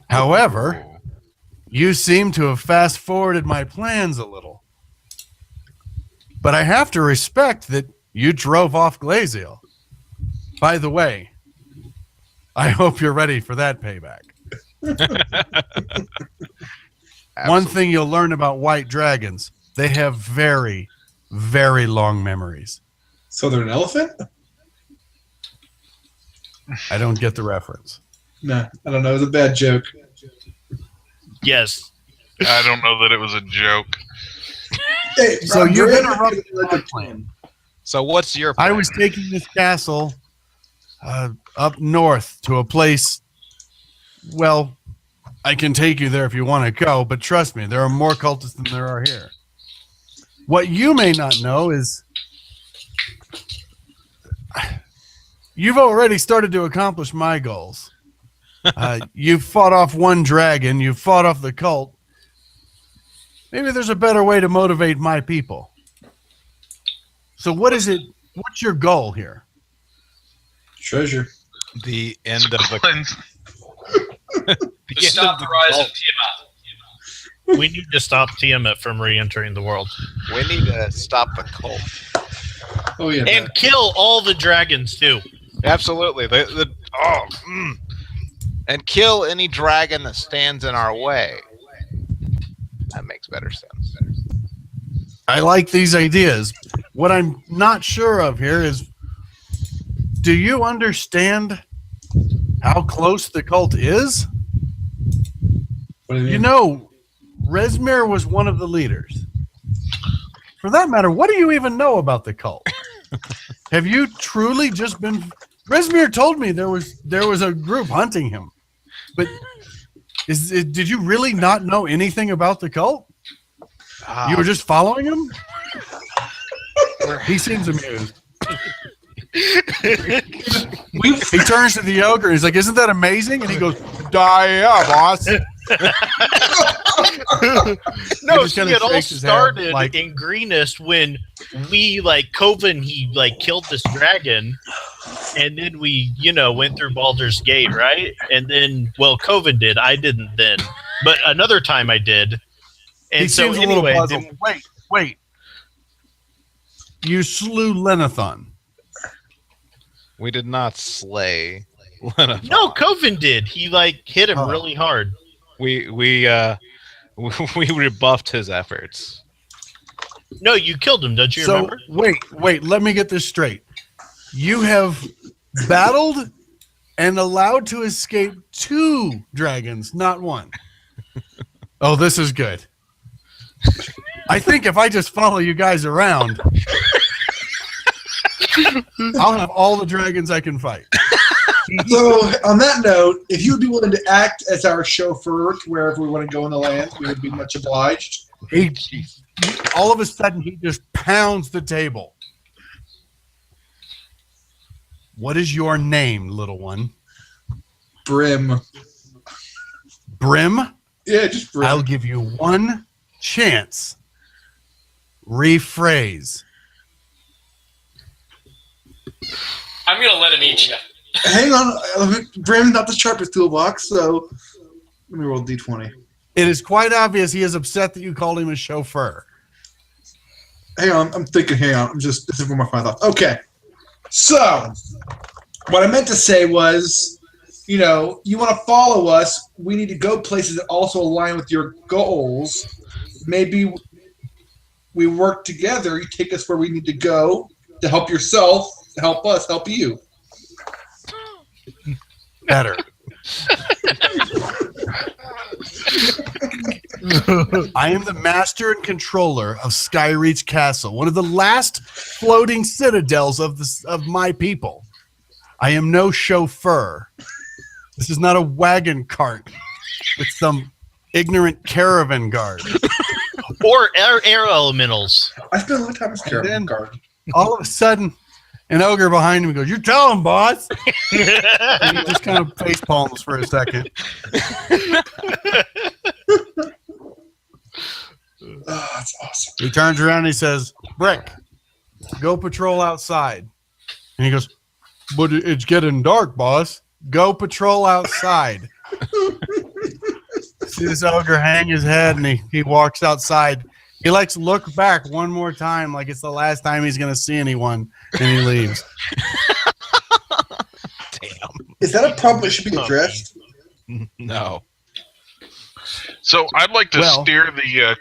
However, you seem to have fast-forwarded my plans a little. But I have to respect that you drove off Glaziel. By the way, I hope you're ready for that payback. One thing you'll learn about white dragons, they have very, very long memories. So they're an elephant? I don't get the reference. Nah, I don't know. It was a bad joke. Yes. I don't know that it was a joke. Hey, So Rob, you've Brandon interrupted like my a plan. So what's your plan? I was taking this castle up north to a place. Well, I can take you there if you want to go, but trust me, there are more cultists than there are here. What you may not know is you've already started to accomplish my goals. You've fought off one dragon. You've fought off the cult. Maybe there's a better way to motivate my people. So what is it? What's your goal here? treasure. The end of the To stop the rise of Tiamat. We need to stop Tiamat from re-entering the world. We need to stop the cult. Oh yeah. And kill all the dragons, too. Absolutely. And kill any dragon that stands in our way. That makes better sense. I like these ideas. What I'm not sure of here is, do you understand how close the cult is? What do you mean? You know, Rezmir was one of the leaders. For that matter, what do you even know about the cult? Have you truly just been... Rezmir told me there was a group hunting him. But did you really not know anything about the cult? You were just following him? He seems amused. He turns to the ogre and he's like, "Isn't that amazing?" And he goes, "Yeah, boss." No, just see, kinda it all shakes his head, started like- in Greenest when we, Coven, he, killed this dragon, and then we, went through Baldur's Gate, right? And then, Coven did. I didn't then. But another time I did. And He so, seems a little anyway, puzzled. Wait. You slew Lenathon. We did not slay No, Coven did. He hit him really hard. We rebuffed his efforts. No, you killed him. Don't you remember? Wait. Let me get this straight. You have battled and allowed to escape 2 dragons, not 1. Oh, this is good. I think if I just follow you guys around, I'll have all the dragons I can fight. So, on that note, if you would be willing to act as our chauffeur to wherever we want to go in the land, we would be much obliged. All of a sudden, he just pounds the table. What is your name, little one? Brim. Brim? Yeah, just Brim. I'll give you 1 chance. Rephrase. I'm gonna let him eat you. Hang on. Brim's not the sharpest toolbox, so let me roll D20. It is quite obvious he is upset that you called him a chauffeur. Hang on. I'm thinking. Hang on. This is where my final thoughts. Okay. So, what I meant to say was, you want to follow us. We need to go places that also align with your goals. Maybe we work together. You take us where we need to go to help yourself, to help us, help you. Better. I am the master and controller of Skyreach Castle, one of the last floating citadels of my people. I am no chauffeur. This is not a wagon cart with some ignorant caravan guard. Or air elementals. I spent a long time as caravan guard. All of a sudden, an ogre behind him goes, "You tell him, boss." And he just kind of face palms for a second. Oh, that's awesome. He turns around and he says, "Brick, go patrol outside." And he goes, "But it's getting dark, boss. Go patrol outside." See this ogre hang his head and he walks outside. He likes to look back one more time like it's the last time he's going to see anyone, and he leaves. Damn. Is that a problem that should be addressed? No. So I'd like to steer the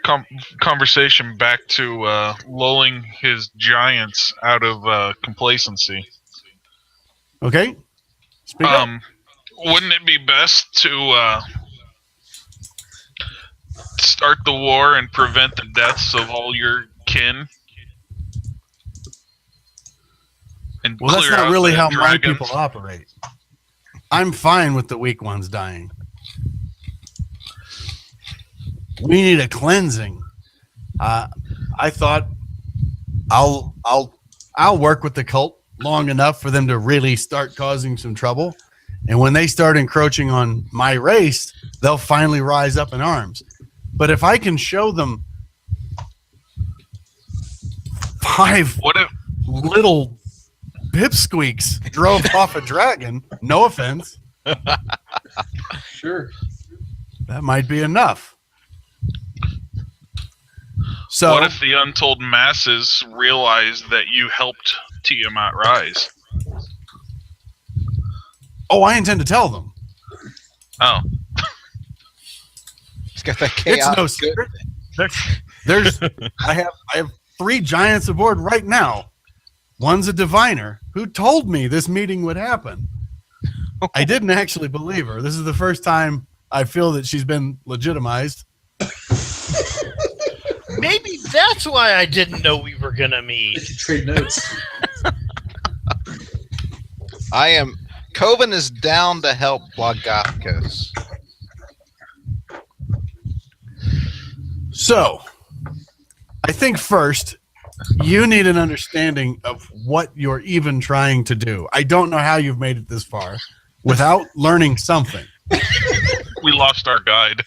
conversation back to lulling his giants out of complacency. Okay. Speak up. Wouldn't it be best to start the war and prevent the deaths of all your kin? And Well, that's clear not out really the how my dragons? people operate. I'm fine with the weak ones dying. We need a cleansing. I thought I'll work with the cult long enough for them to really start causing some trouble, and when they start encroaching on my race, they'll finally rise up in arms. But if I can show them 5 little pipsqueaks drove off a dragon, no offense, Sure. that might be enough. So, What if the untold masses realize that you helped Tiamat rise? oh, I intend to tell them. Oh, He's got that It's chaos. no secret. There's I have 3 giants aboard right now. One's a diviner who told me this meeting would happen. I didn't actually believe her. This is the first time I feel that she's been legitimized. Maybe that's why I didn't know we were gonna meet. They should trade notes. Coven is down to help Blagathkos. So, I think first, you need an understanding of what you're even trying to do. I don't know how you've made it this far without learning something. we lost our guide.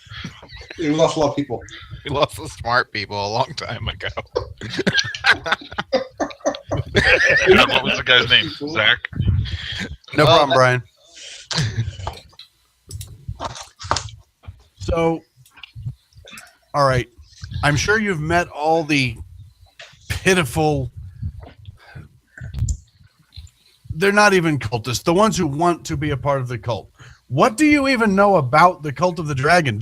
We lost a lot of people. We lost the smart people a long time ago. What was the guy's name? Zach? No Well, problem, Brian. So, all right. I'm sure you've met all the pitiful they're not even cultists. The ones who want to be a part of the cult. What do you even know about the cult of the dragon?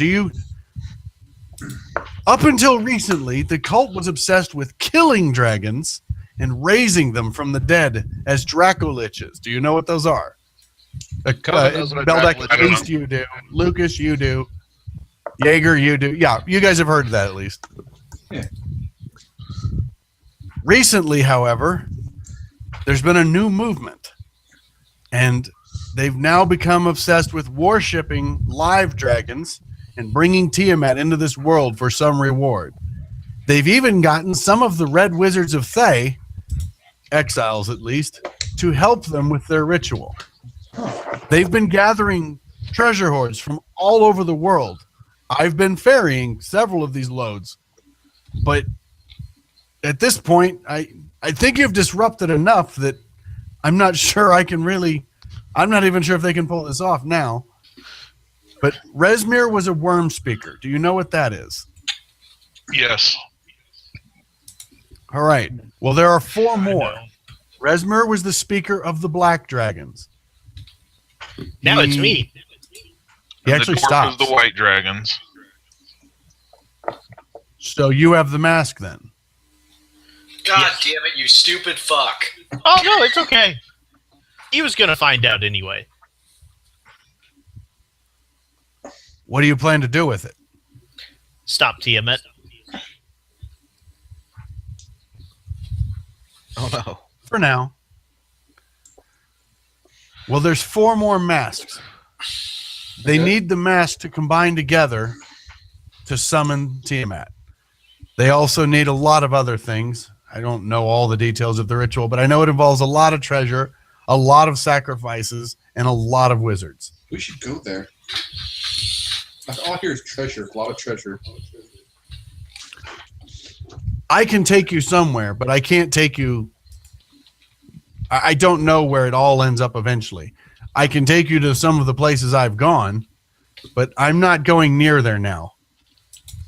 Up until recently, the cult was obsessed with killing dragons and raising them from the dead as Dracoliches. Do you know what those are? Beldek, at least you do. Lucas, you do. Jaeger, you do. Yeah, you guys have heard of that at least. Yeah. Recently, however, there's been a new movement, and they've now become obsessed with worshipping live dragons and bringing Tiamat into this world for some reward. They've even gotten some of the Red Wizards of Thay, exiles at least, to help them with their ritual. They've been gathering treasure hoards from all over the world. I've been ferrying several of these loads, but at this point, I think you've disrupted enough that I'm not sure I'm not even sure if they can pull this off now. But Resmir was a worm speaker. Do you know what that is? Yes. All right. Well, there are 4 more. Resmir was the speaker of the Black Dragons. Now it's me. He actually the dwarf stops. Is the White Dragons. So you have the mask then. God damn it, you stupid fuck. Oh, no, it's okay. He was going to find out anyway. What do you plan to do with it? Stop Tiamat. Oh no. For now. Well, there's 4 more masks. They need the mask to combine together to summon Tiamat. They also need a lot of other things. I don't know all the details of the ritual, but I know it involves a lot of treasure, a lot of sacrifices, and a lot of wizards. We should go there. All I hear is treasure, a lot of treasure. I can take you somewhere, but I can't take you. I don't know where it all ends up eventually. I can take you to some of the places I've gone, but I'm not going near there now.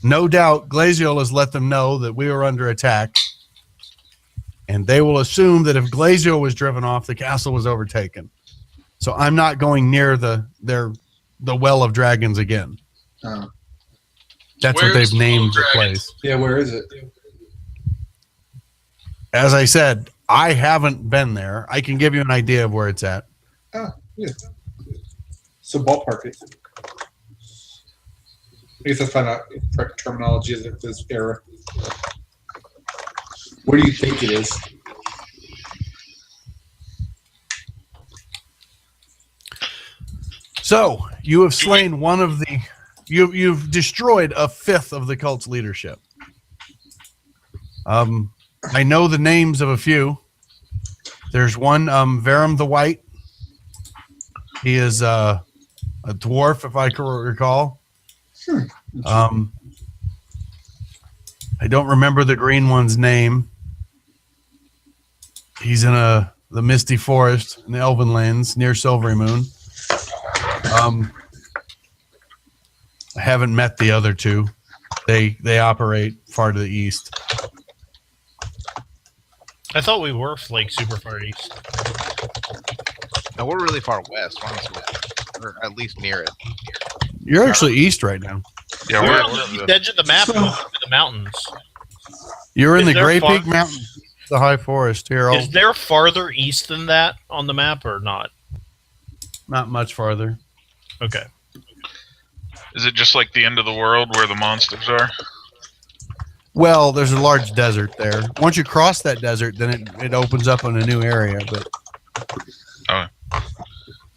No doubt Glaziol has let them know that we are under attack, and they will assume that if Glaziol was driven off, the castle was overtaken. So I'm not going near the Well of Dragons again. That's what they've named the place. Yeah, where is it? As I said, I haven't been there. I can give you an idea of where it's at. Oh, yeah. So ballpark it. I guess that's kind of correct terminology of this era. Where do you think it is? So you have slain one of the. You've destroyed a 5th of the cult's leadership. I know the names of a few. There's one, Varum the White. He is a dwarf, if I can recall. I don't remember the green one's name. He's in the Misty Forest in the Elven Lands near Silvery Moon. I haven't met the other 2. They operate far to the east. I thought we were like super far east. No, we're really far west. We're at least near it. You're actually east right now. Yeah, We're we're on the east edge of the map, to the mountains. You're in Is the there Grey far- Peak Mountains, the high forest here. Is there farther east than that on the map or not? Not much farther. Okay. Is it just like the end of the world where the monsters are? Well, there's a large desert there. Once you cross that desert, then it opens up on a new area. But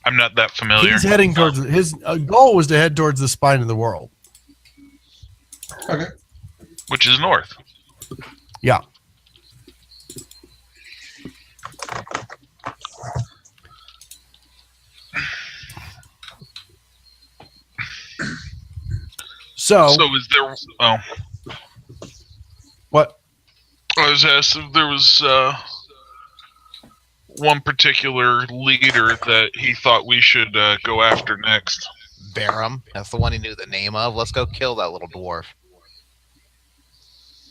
I'm not that familiar. he's heading towards his goal was to head towards the spine of the world. Okay. Which is north. Yeah. So is there? Oh, what? I was asked if there was one particular leader that he thought we should go after next. Barum, that's the one he knew the name of. Let's go kill that little dwarf.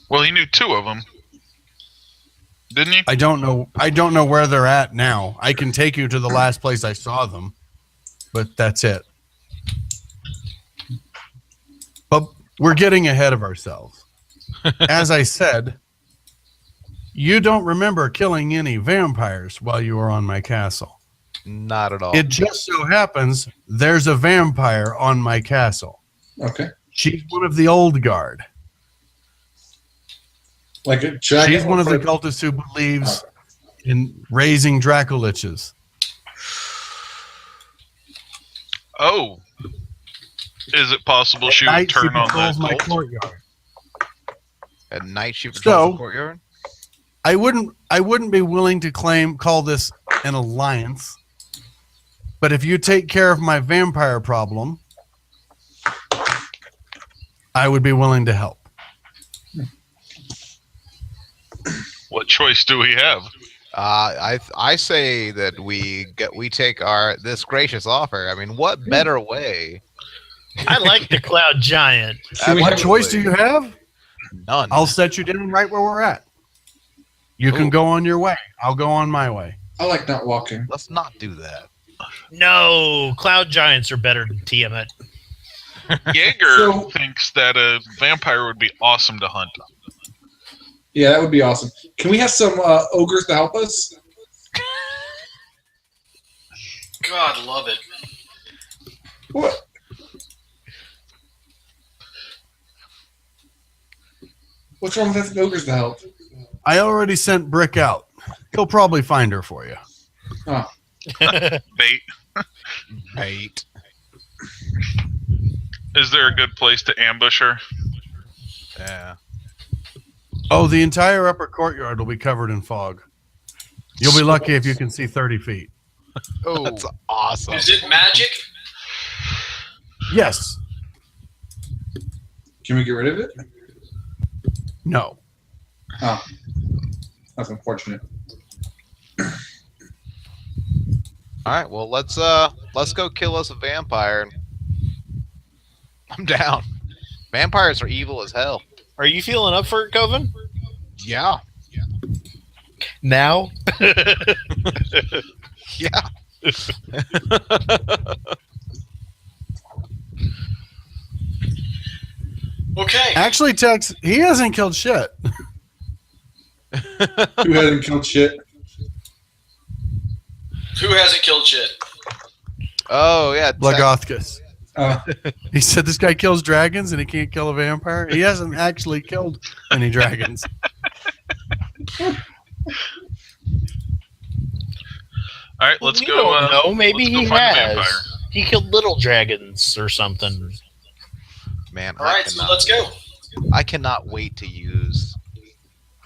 Well, he knew 2 of them. didn't you? I don't know where they're at now. I can take you to the last place I saw them, but that's it. But we're getting ahead of ourselves. As I said, you don't remember killing any vampires while you were on my castle. Not at all. It just so happens there's a vampire on my castle. Okay. She's one of the old guard. Like a dragon. She's one of the cultists who believes in raising Dracoliches. Oh. Is it possible she would turn on my the cult? courtyard. At night she patrols the courtyard? I wouldn't be willing to call this an alliance. But if you take care of my vampire problem, I would be willing to help. What choice do we have? I say that we take this gracious offer. I mean, what better way? I like the Cloud Giant. What choice do you have? None. I'll set you down right where we're at. You can go on your way. I'll go on my way. I like not walking. Let's not do that. No, Cloud Giants are better than Tiamat. Jaeger thinks that a vampire would be awesome to hunt. Yeah, that would be awesome. Can we have some ogres to help us? God, love it. What? What's wrong with having ogres to help? I already sent Brick out. He'll probably find her for you. Oh. Bait. Bait. Is there a good place to ambush her? Yeah. Oh, the entire upper courtyard will be covered in fog. You'll be lucky if you can see 30 feet. Oh, that's awesome. Is it magic? Yes. Can we get rid of it? No. Oh. That's unfortunate. All right, well let's go kill us a vampire. I'm down. Vampires are evil as hell. Are you feeling up for it, Coven? Yeah. Now? Yeah. Okay. Actually, Tex, he hasn't killed shit. Who hasn't killed shit? Who hasn't killed shit? Oh yeah. Blagothkus. Oh. He said this guy kills dragons and he can't kill a vampire. He hasn't actually killed any dragons. All right, let's We go. don't know. Maybe let's go he find a has. vampire. He killed little dragons or something. Man, All right, so let's go. I cannot wait to use.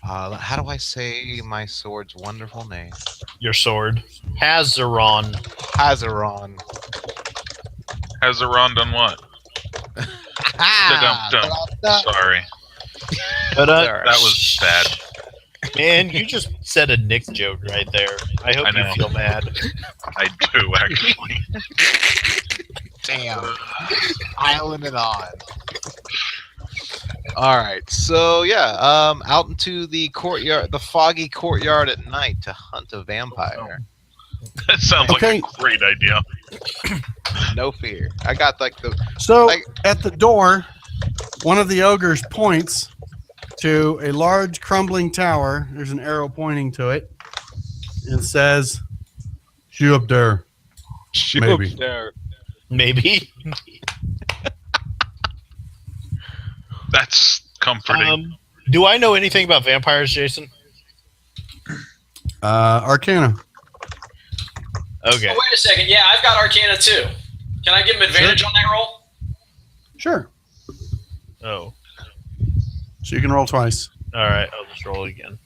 How do I say my sword's wonderful name? Your sword. Hazaron. Hazaron. Hazaron done what? Da-dum-dum. Sorry. But, That That was bad. man, you just said a Nick joke right there. I hope I you know. feel mad. I do, actually. Damn. Island it on. All right, so yeah, out into the courtyard, the foggy courtyard at night to hunt a vampire. That sounds Okay. like a great idea. No fear. I got like the. So Like- at the door, one of the ogres points to a large crumbling tower. There's an arrow pointing to it. And says, "She up there." Maybe. Maybe. That's comforting. Do I know anything about vampires, Jason? Arcana. Okay. Oh, wait a second. Yeah, I've got Arcana too. Can I give him advantage on that roll? Sure. Oh. So you can roll twice. All right. I'll just roll again.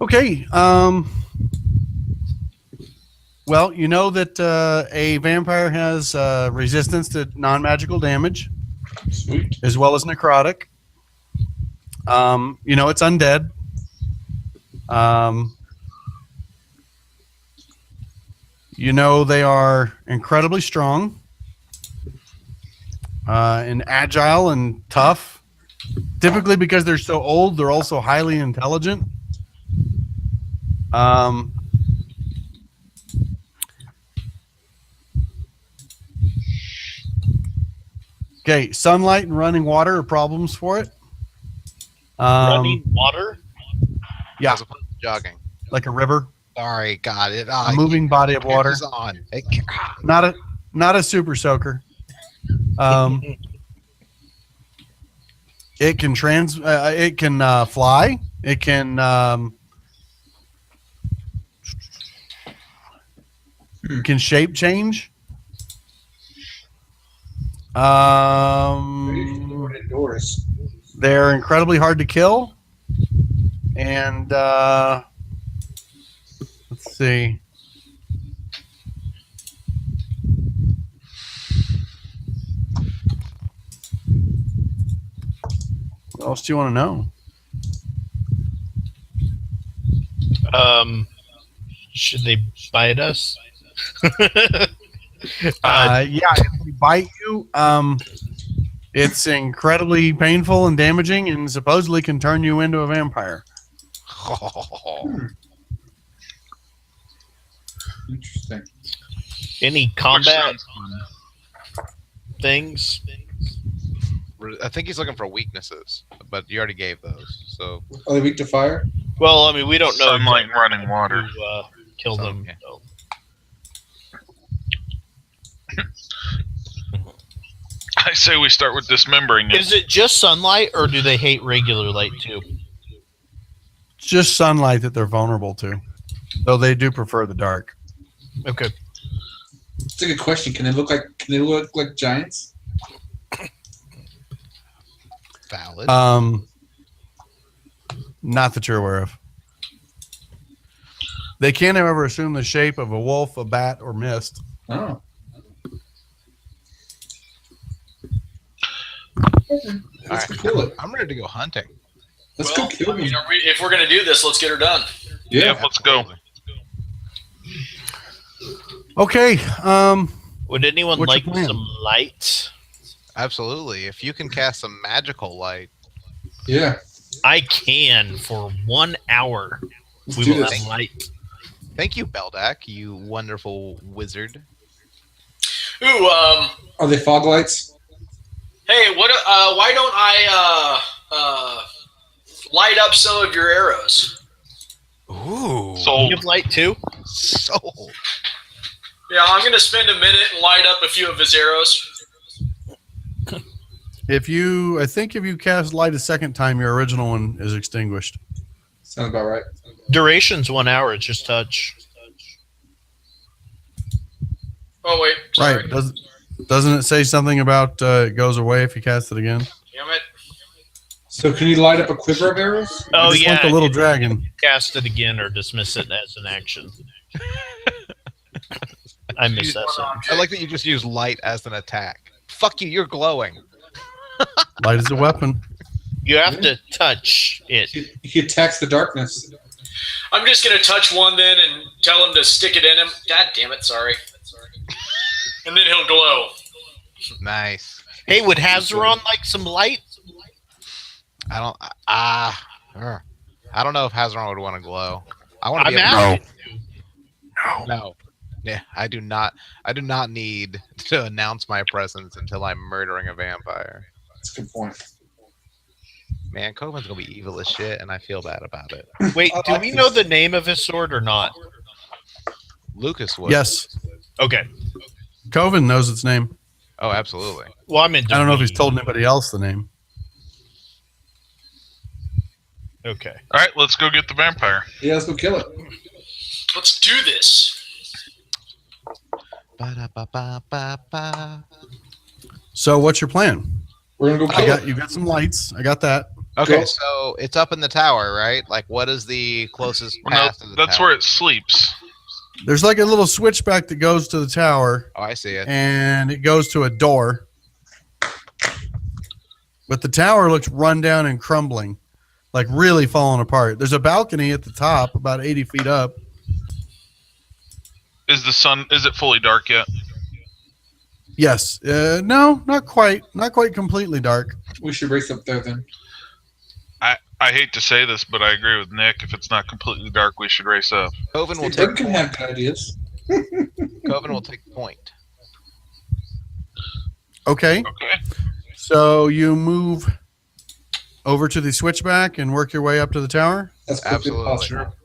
Okay. Well, you know that a vampire has resistance to non-magical damage, Sweet. as well as necrotic. You know it's undead. You know they are incredibly strong. and agile and tough. Typically, because they're so old, they're also highly intelligent. Okay, sunlight and running water are problems for it. Running water? Yeah, As opposed to jogging. like a river, Sorry, got it. a moving body of water. Camera's on. Hey, Not a super soaker. It can fly. It can shape change. Indoors. They're incredibly hard to kill. And let's see. What else do you want to know? Should they bite us? Yeah, if we bite you, it's incredibly painful and damaging, and supposedly can turn you into a vampire. Interesting. Any combat things? I think he's looking for weaknesses, but you already gave those. So Are they weak to fire? Well, I mean, we don't know. Sunlight, running water. Who killed them. Okay. So. I say we start with dismembering it. Is it just sunlight, or do they hate regular light too? It's just sunlight that they're vulnerable to, though they do prefer the dark. Okay. It's a good question. Can they look like giants? valid. Not that you're aware of. They can't ever assume the shape of a wolf, a bat, or mist. Oh. Let's go kill it. I'm ready to go hunting. Let's go kill I mean, it. if we're gonna do this, let's get her done. Yeah, let's go. Okay. Would anyone What's your like plan? some light? Absolutely. If you can cast some magical light, Yeah. I can for 1 hour. Let's We do will this. have light. thank you, Beldak, you wonderful wizard. Ooh, Are they fog lights? hey, what? Why don't I light up some of your arrows? Ooh, Sold. You have light too? sold. Yeah, I'm gonna spend a minute and light up a few of his arrows. I think if you cast light a second time, your original one is extinguished. Sounds about right. Duration's 1 hour. It's just touch. Oh wait, sorry. Right. Doesn't it say something about it goes away if you cast it again? Damn it. So can you light up a quiver of arrows? Oh, I just yeah. want the little dragon. Cast it again or dismiss it as an action. I missed that sentence. I like that you just use light as an attack. Fuck you, you're glowing. Light is a weapon. You have to touch it. You can tax the darkness. I'm just gonna touch one then and tell him to stick it in him. God damn it, sorry. And then he'll glow. Nice. Hey, would Hazaron like some light? I don't know if Hazaron would want to glow. I want to I'm be able asking. No. Yeah, I do not need to announce my presence until I'm murdering a vampire. That's a good point. Man, Coven's gonna be evil as shit, and I feel bad about it. Wait, I do like we this. know the name of his sword or not? Lucas would. Yes. Okay. Coven knows its name. Oh, absolutely. Well, I'm in. I don't know if he's told anybody else the name. Okay. All right, let's go get the vampire. Yeah, let's go kill it. Let's do this. Ba-da-ba-ba-ba-ba. So what's your plan? We're gonna go kill it. You got some lights. I got that. Okay, Go. so it's up in the tower, right? Like, what is the closest Well, no, path to the that's tower? where it sleeps. There's like a little switchback that goes to the tower, Oh, I see it. and it goes to a door. But the tower looks run down and crumbling, like really falling apart. There's a balcony at the top, about 80 feet up. Is it fully dark yet? Yes. No, not quite. Not quite completely dark. We should race up there then. I hate to say this, but I agree with Nick. If it's not completely dark, we should race up. Coven will Brim take can point. have good ideas. Coven will take point. Okay. Okay. So you move over to the switchback and work your way up to the tower. That's quickly as Absolutely. possible.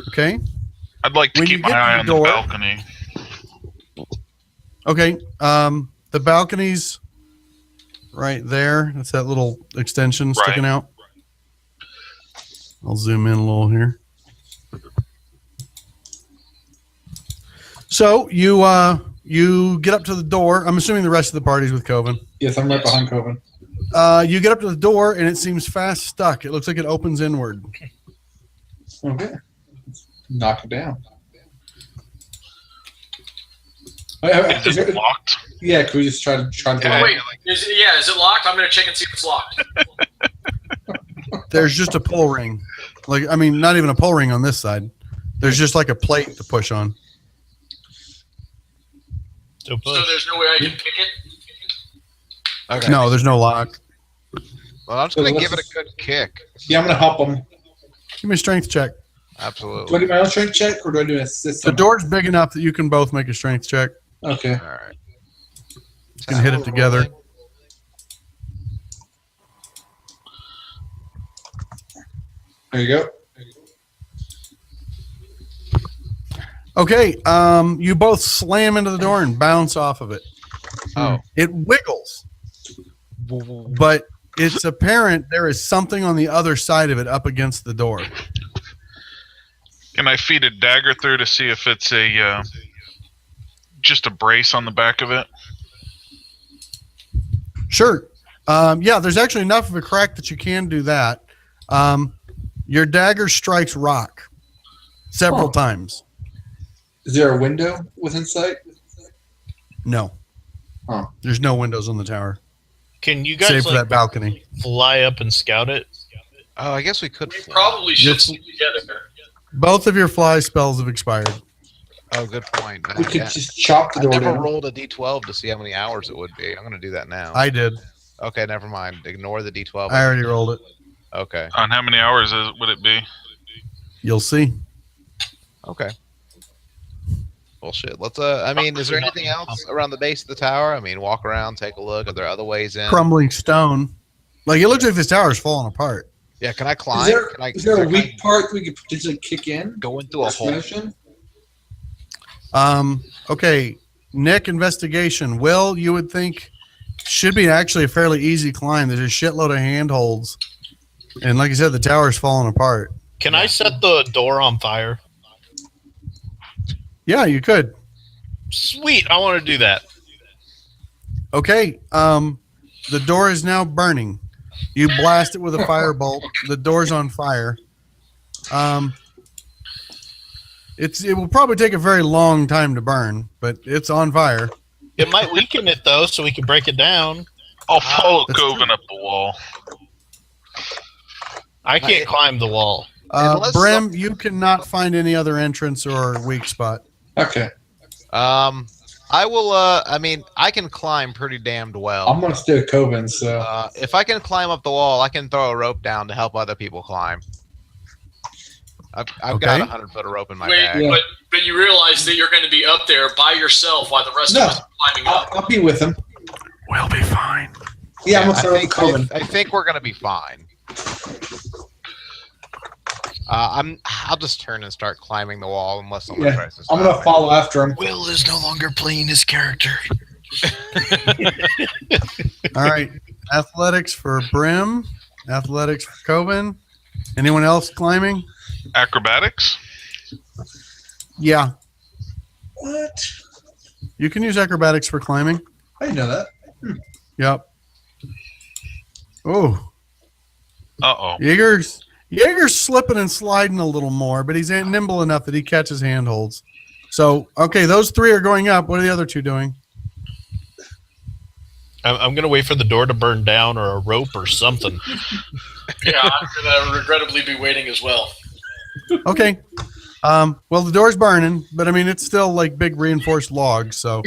Okay. I'd like to When you keep my get to eye the on door- the balcony. Okay. The balcony's right there. That's that little extension sticking Right. out. I'll zoom in a little here. So you get up to the door. I'm assuming the rest of the party's with Coven. Yes, I'm right behind Coven. You get up to the door and it seems fast stuck. It looks like it opens inward. Okay. Knock it down. Is Is it- it locked? yeah, can we just try to Yeah, Wait, is it locked? I'm gonna check and see if it's locked. There's just a pull ring. Not even a pull ring on this side. There's just like a plate to push on. So So there's no way I can pick it. Okay. No, there's no lock. Well, I'm just gonna give it a good kick. Yeah, I'm gonna help them. Give me a strength check. Do I Absolutely. do my own strength check or do I do an assist? The door's big enough that you can both make a strength check. Okay. All right. You can hit it together. There you go. Okay, you both slam into the door and bounce off of it. Oh. It wiggles, but it's apparent there is something on the other side of it up against the door. Can I feed a dagger through to see if it's a just a brace on the back of it? Sure. Yeah, there's actually enough of a crack that you can do that. Your dagger strikes rock several times. Is there a window within sight? No. Huh. There's no windows on the tower, Can you save guys for that balcony. fly up and scout it? Oh, I guess we could. We fly. probably should Yes. stick together. Both of your fly spells have expired. Oh, good point. We could Yeah. just chop the I door never down. rolled a d12 to see how many hours it would be. I'm gonna do that now. I did. Okay, never mind. Ignore the d12. I already rolled it. Okay. On how many hours would it be? You'll see. Okay. Bullshit. Let's. Is there anything else around the base of the tower? I mean, walk around, take a look. Are there other ways in? Crumbling stone. Like, it looks like this tower's falling apart. Yeah. Can I climb? Is there a weak part we could potentially kick in? Go into a hole. Explosion? Okay. Nick, investigation. Will, you would think, should be actually a fairly easy climb. There's a shitload of handholds. And like I said, the tower's falling apart. Can I set the door on fire? Yeah, you could. Sweet, I want to do that. Okay. The door is now burning. You blast it with a firebolt. The door's on fire. It will probably take a very long time to burn, but it's on fire. It might weaken it though, so we can break it down. I'll follow That's Coven up the wall. I can't climb the wall. Unless Brim, you cannot find any other entrance or weak spot. Okay. I will. I can climb pretty damned well. I'm gonna stay with Coven, so If I can climb up the wall, I can throw a rope down to help other people climb. I've got Okay. 100-foot of rope in my Wait, bag. Yeah. but you realize that you're going to be up there by yourself while the rest No. of us are climbing up. I'll be with him. We'll be fine. Yeah, I'm I gonna start with think, Coven. I think we're gonna be fine. I'll just turn and start climbing the wall unless someone Yeah, tries to I'm stop gonna me. follow after him. Will is no longer playing his character. All right. Athletics for Brim. Athletics for Coven. Anyone else climbing? Acrobatics? Yeah. What? You can use acrobatics for climbing. I didn't know that. Yep. Oh, Uh-oh. Jaeger's slipping and sliding a little more, but he's nimble enough that he catches handholds. So, okay, those three are going up. What are the other two doing? I'm gonna wait for the door to burn down or a rope or something. Yeah, I'm going to regrettably be waiting as well. Okay. Well, the door's burning, but I mean, it's still like big reinforced logs. So,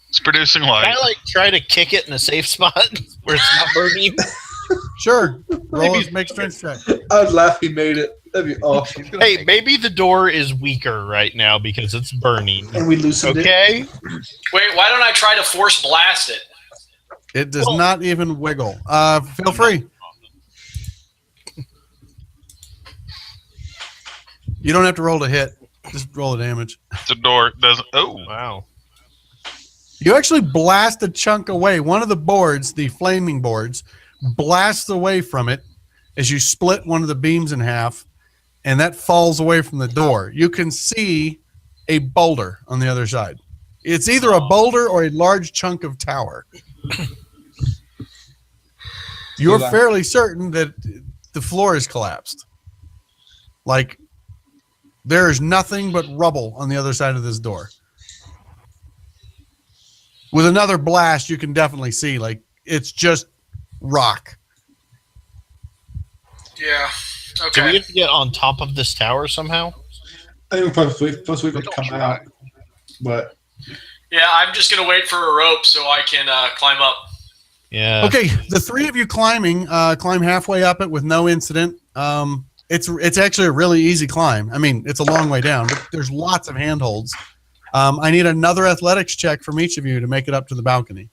It's producing light. Can I like try to kick it in a safe spot where it's not burning? Sure. Roll it, make strength check. I would laugh he made it. That'd be awesome. Hey, maybe the door is weaker right now because it's burning. And we loosened it. Okay. Wait, why don't I try to force blast it? It does not even wiggle. Feel free. You don't have to roll to hit. Just roll the damage. The door doesn't. Oh, Wow. You actually blast a chunk away. One of the boards, the flaming boards, blasts away from it as you split one of the beams in half, and that falls away from the door. You can see a boulder on the other side. It's either a boulder or a large chunk of tower. You're fairly certain that the floor is collapsed. Like, there is nothing but rubble on the other side of this door. With another blast, you can definitely see, like, it's just rock. Yeah. Do we Okay. have to get on top of this tower somehow? I think we're supposed to come out. But Yeah, I'm just gonna wait for a rope so I can climb up. Yeah. Okay, the three of you climb halfway up it with no incident. It's actually a really easy climb. I mean, it's a long way down, but there's lots of handholds. I need another athletics check from each of you to make it up to the balcony.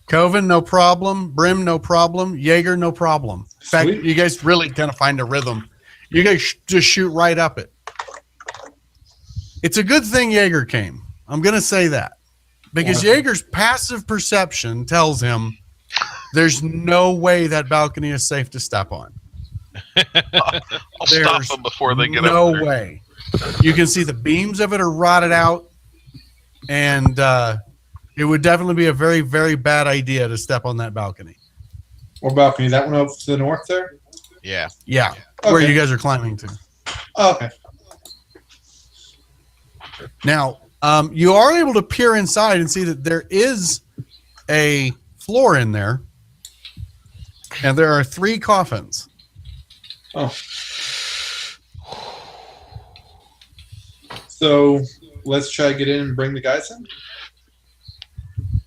Coven, no problem. Brim, no problem. Jaeger, no problem. In fact, Sweet. you guys really kind of find a rhythm. You guys just shoot right up it. It's a good thing Jaeger came. I'm going to say that. Because Jaeger's passive perception tells him there's no way that balcony is safe to step on. I'll stop them before they get no up there. way. You can see the beams of it are rotted out, and it would definitely be a very, very bad idea to step on that balcony. or balcony, that one up to the north there? Yeah. Yeah, where Okay. you guys are climbing to. Oh, okay. Now, you are able to peer inside and see that there is a floor in there, and there are 3 coffins. Oh. So let's try to get in and bring the guys in?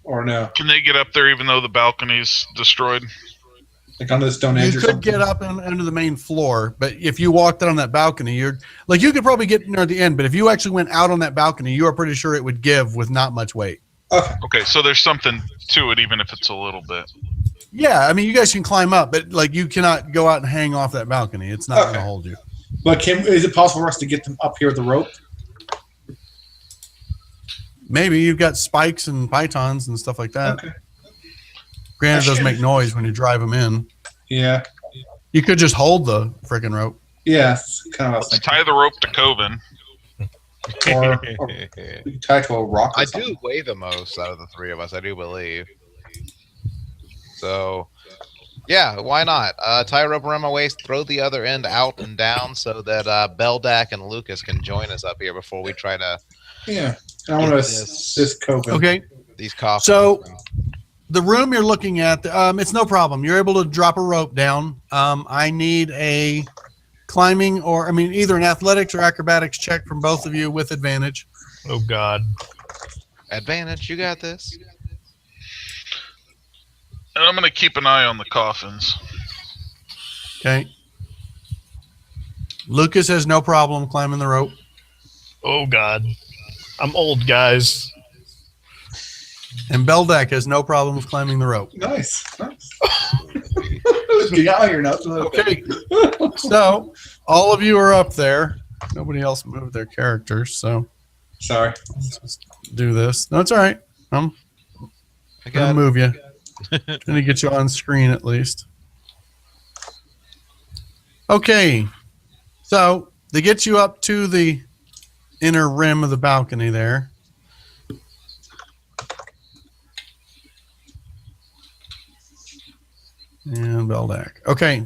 Or no? Can they get up there even though the balcony's destroyed? Like under the stone edge You or could something? get up into the main floor, but if you walked out on that balcony, you could probably get near the end, but if you actually went out on that balcony, you are pretty sure it would give with not much weight. Okay. Okay, so there's something to it, even if it's a little bit. Yeah, I mean, you guys can climb up, but like you cannot go out and hang off that balcony. It's not going to Okay. hold you. But is it possible for us to get them up here with the rope? Maybe you've got spikes and pythons and stuff like that. Okay. Granted, it does make noise when you drive them in. Yeah. You could just hold the freaking rope. Yeah. It's kind of what I was Let's tie the rope to Coven. thinking. Or we could tie it to a rock or I something. do weigh the most out of the 3 of us, I do believe. So, yeah, why not? Tie a rope around my waist, throw the other end out and down so that Beldak and Lucas can join us up here before we try to Yeah. And I want to Yes. assist Coven. Okay. these coffins. So- The room you're looking at, it's no problem. You're able to drop a rope down. I need a climbing either an athletics or acrobatics check from both of you with advantage. Oh God. Advantage, you got this. And I'm going to keep an eye on the coffins. Okay. Lucas has no problem climbing the rope. Oh God. I'm old, guys. And Beldak has no problem with climbing the rope. Nice. Nice. Get out here now. Okay. So, all of you are up there. Nobody else moved their characters, so Sorry. let's just do this. No, it's all right. I'm I going to got move you. Trying to get you on screen at least. Okay. So, they get you up to the inner rim of the balcony there. And Beldak. Okay.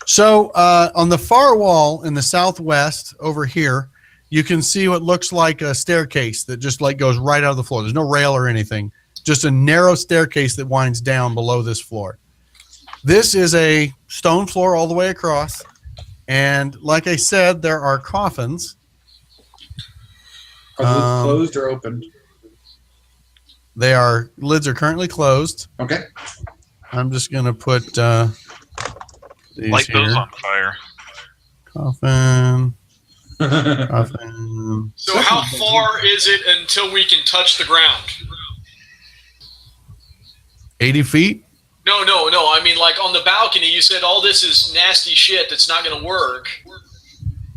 So on the far wall in the southwest over here, you can see what looks like a staircase that just like goes right out of the floor. There's no rail or anything. Just a narrow staircase that winds down below this floor. This is a stone floor all the way across. And like I said, there are coffins. Are those closed or opened? Lids are currently closed. Okay. I'm just going to put these Light here. those on fire. Coffin. Coffin. So how far is it until we can touch the ground? 80 feet? No. I mean, like on the balcony, you said all this is nasty shit that's not going to work.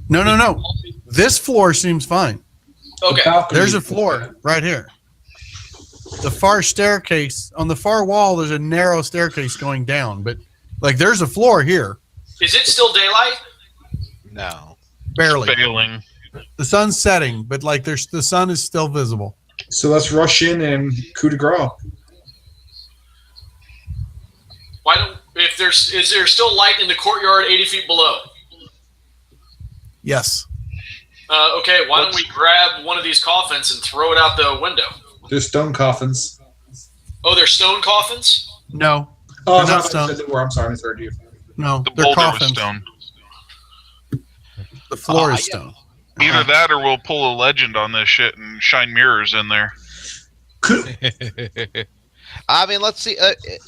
No. This floor seems fine. Okay. There's a floor right here. The far staircase, on the far wall, there's a narrow staircase going down, but like there's a floor here. Is it still daylight? No. Barely. Failing. The sun's setting, but like the sun is still visible. So let's rush in and coup de grace. Is there still light in the courtyard 80 feet below? Yes. Okay, why don't we grab one of these coffins and throw it out the window? There's stone coffins. Oh, they're stone coffins? No. Oh, They're no, not stone. I'm sorry, I misheard you. No, The they're boulder coffins. was stone. The floor is stone. Either that or we'll pull a legend on this shit and shine mirrors in there. I mean, let's see.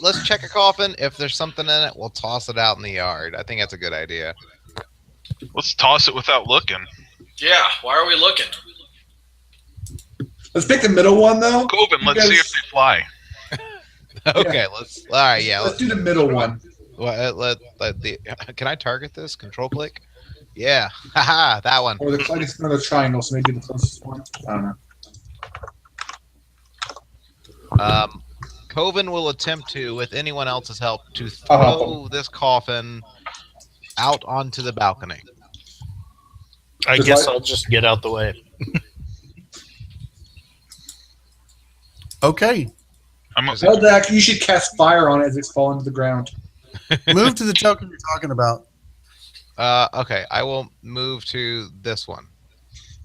Let's check a coffin. If there's something in it, we'll toss it out in the yard. I think that's a good idea. Let's toss it without looking. Yeah, why are we looking? Let's pick the middle one, though. Coven, let's see if they fly. Okay, let's. All right, yeah. Let's do the middle one. Can I target this? Control click. Yeah, haha, that one. Or I guess another triangle, so maybe the closest one. I don't know. Coven will attempt to, with anyone else's help, to I'll throw this coffin out onto the balcony. I Just guess like- I'll just get out the way. Okay. Eldak, you should cast fire on it as it's falling to the ground. Move to the token you're talking about. Okay, I will move to this one.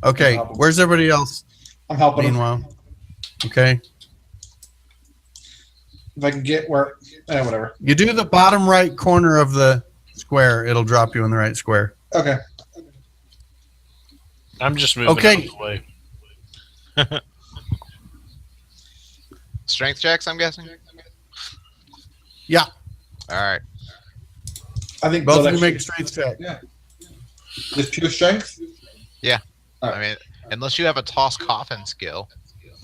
Okay. Where's everybody else? I'm helping him. Meanwhile. Okay. If I can get where... whatever. You do the bottom right corner of the square. It'll drop you in the right square. Okay. I'm just moving Okay. out the way. Strength checks, I'm guessing? Yeah. All right. I think Both Bill of you make a actually- strength check. Yeah. Just pure strength? All right. I mean, unless you have a toss coffin skill.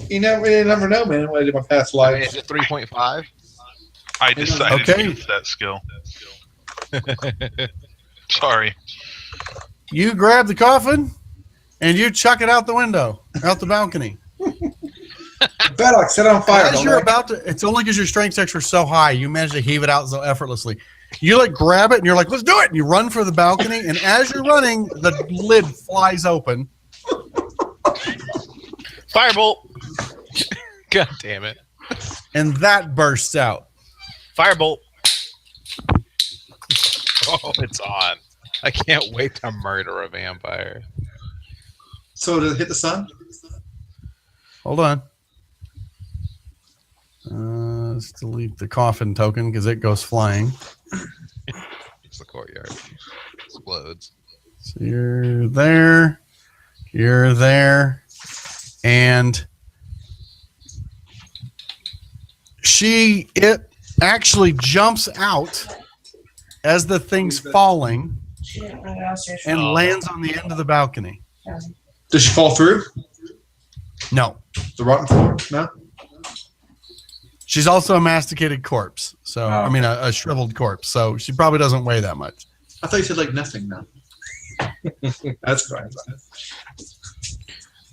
You never know, man. What I did in my past I mean, life. is it 3.5? I decided Okay. to use that skill. Sorry. You grab the coffin and you chuck it out the window, out the balcony. Beddock, set it on fire. As you're about to, it's only because your strength checks were so high, you managed to heave it out so effortlessly. You like grab it and you're like, let's do it. And you run for the balcony. And as you're running, the lid flies open. Firebolt! God damn it. And that bursts out. Firebolt! Oh, it's on. I can't wait to murder a vampire. So to hit the sun? Hold on. Let's delete the coffin token because it goes flying. It's the courtyard. Explodes. So you're there. You're there. And it actually jumps out as the thing's falling and lands on the end of the balcony. Does she fall through? No. The rotten floor? No? She's also a masticated corpse. So, I mean, a shriveled corpse. So she probably doesn't weigh that much. I thought you said like nothing now. That's fine.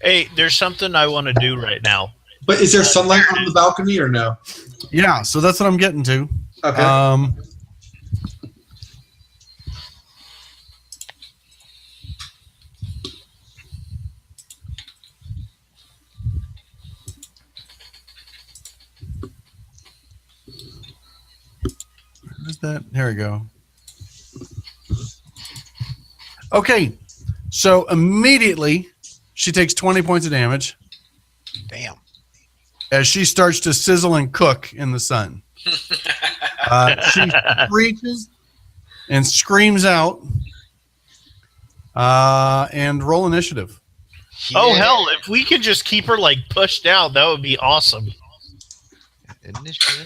Hey, there's something I want to do right now. But is there sunlight on the balcony or no? Yeah, so that's what I'm getting to. Okay. Where's that? Here we go. Okay, so immediately she takes 20 points of damage Damn. as she starts to sizzle and cook in the sun. She screeches and screams out And roll initiative. Oh hell! If we could just keep her like pushed out, that would be awesome. Initiative.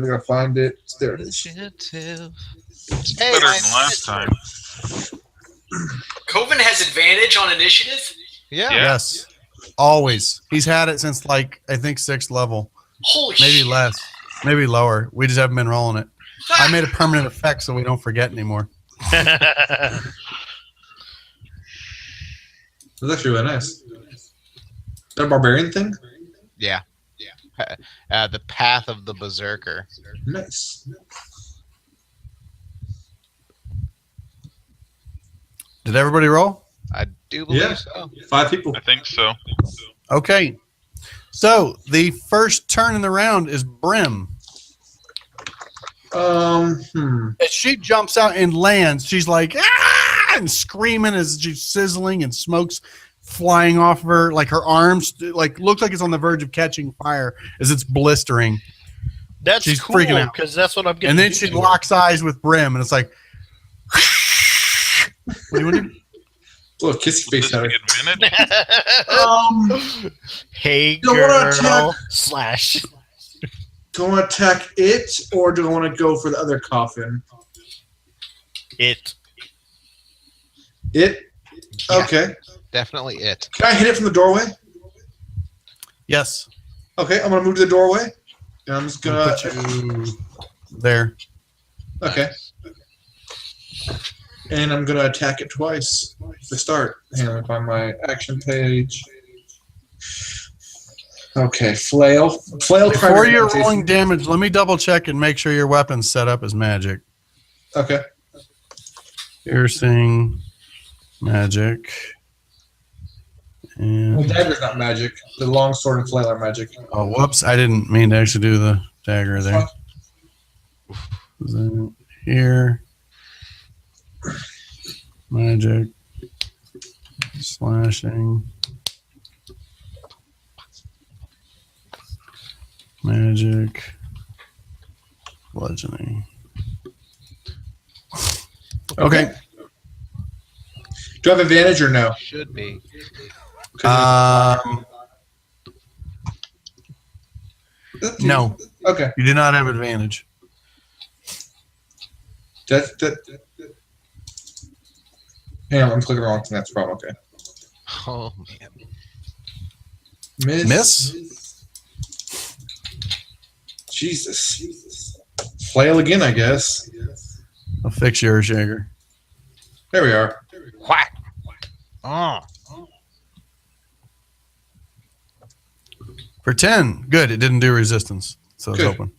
I gotta find it. There it is. Initiative. It's Hey, better I- than last time. Coven has advantage on initiative. Yeah. Yes. Always. He's had it since like I think 6th level. Holy Maybe shit. less. Maybe lower. We just haven't been rolling it. I made a permanent effect so we don't forget anymore. That's actually really nice. Is that a barbarian thing? Yeah. The Path of the Berserker. Nice. Did everybody roll? I do believe Yeah. so. 5 people. I think so. Okay. So the first turn in the round is Brim. As she jumps out and lands, she's like, ah! And screaming as she's sizzling and smoke's flying off of her. Like her arms like look like it's on the verge of catching fire as it's blistering. That's She's cool freaking out. because that's what I'm getting. And then she locks eyes with Brim and it's like, what do you want to do? A little kissy face at her. Advantage? Hey Don't wanna girl attack- / Do I want to attack it, or do I want to go for the other coffin? it. It? Yeah. Okay. Definitely it. Can I hit it from the doorway? Yes. Okay, I'm going to move to the doorway. And I'm just going Put to... you there. Okay. And I'm going to attack it twice to start. Hang on, let me find my action page. Okay, flail. Flail. Before primary you're rotation. rolling damage, let me double check and make sure your weapon's set up as magic. Okay. Piercing, magic, Well, and dagger's not magic. The long sword and flail are magic. oh, whoops! I didn't mean to actually do the dagger there. Then here, magic, slashing, magic, bludgeoning. Okay. Do I have advantage or no? Should be. No, Okay. you do not have advantage. That. Hang on, I'm clicking the wrong thing. That's the problem. Okay. Oh man. Miss? Jesus. Flail again, I guess. I'll fix yours, Jaeger. There we are. Whack. Oh. For 10. Good. It didn't do resistance. So it's Good. open.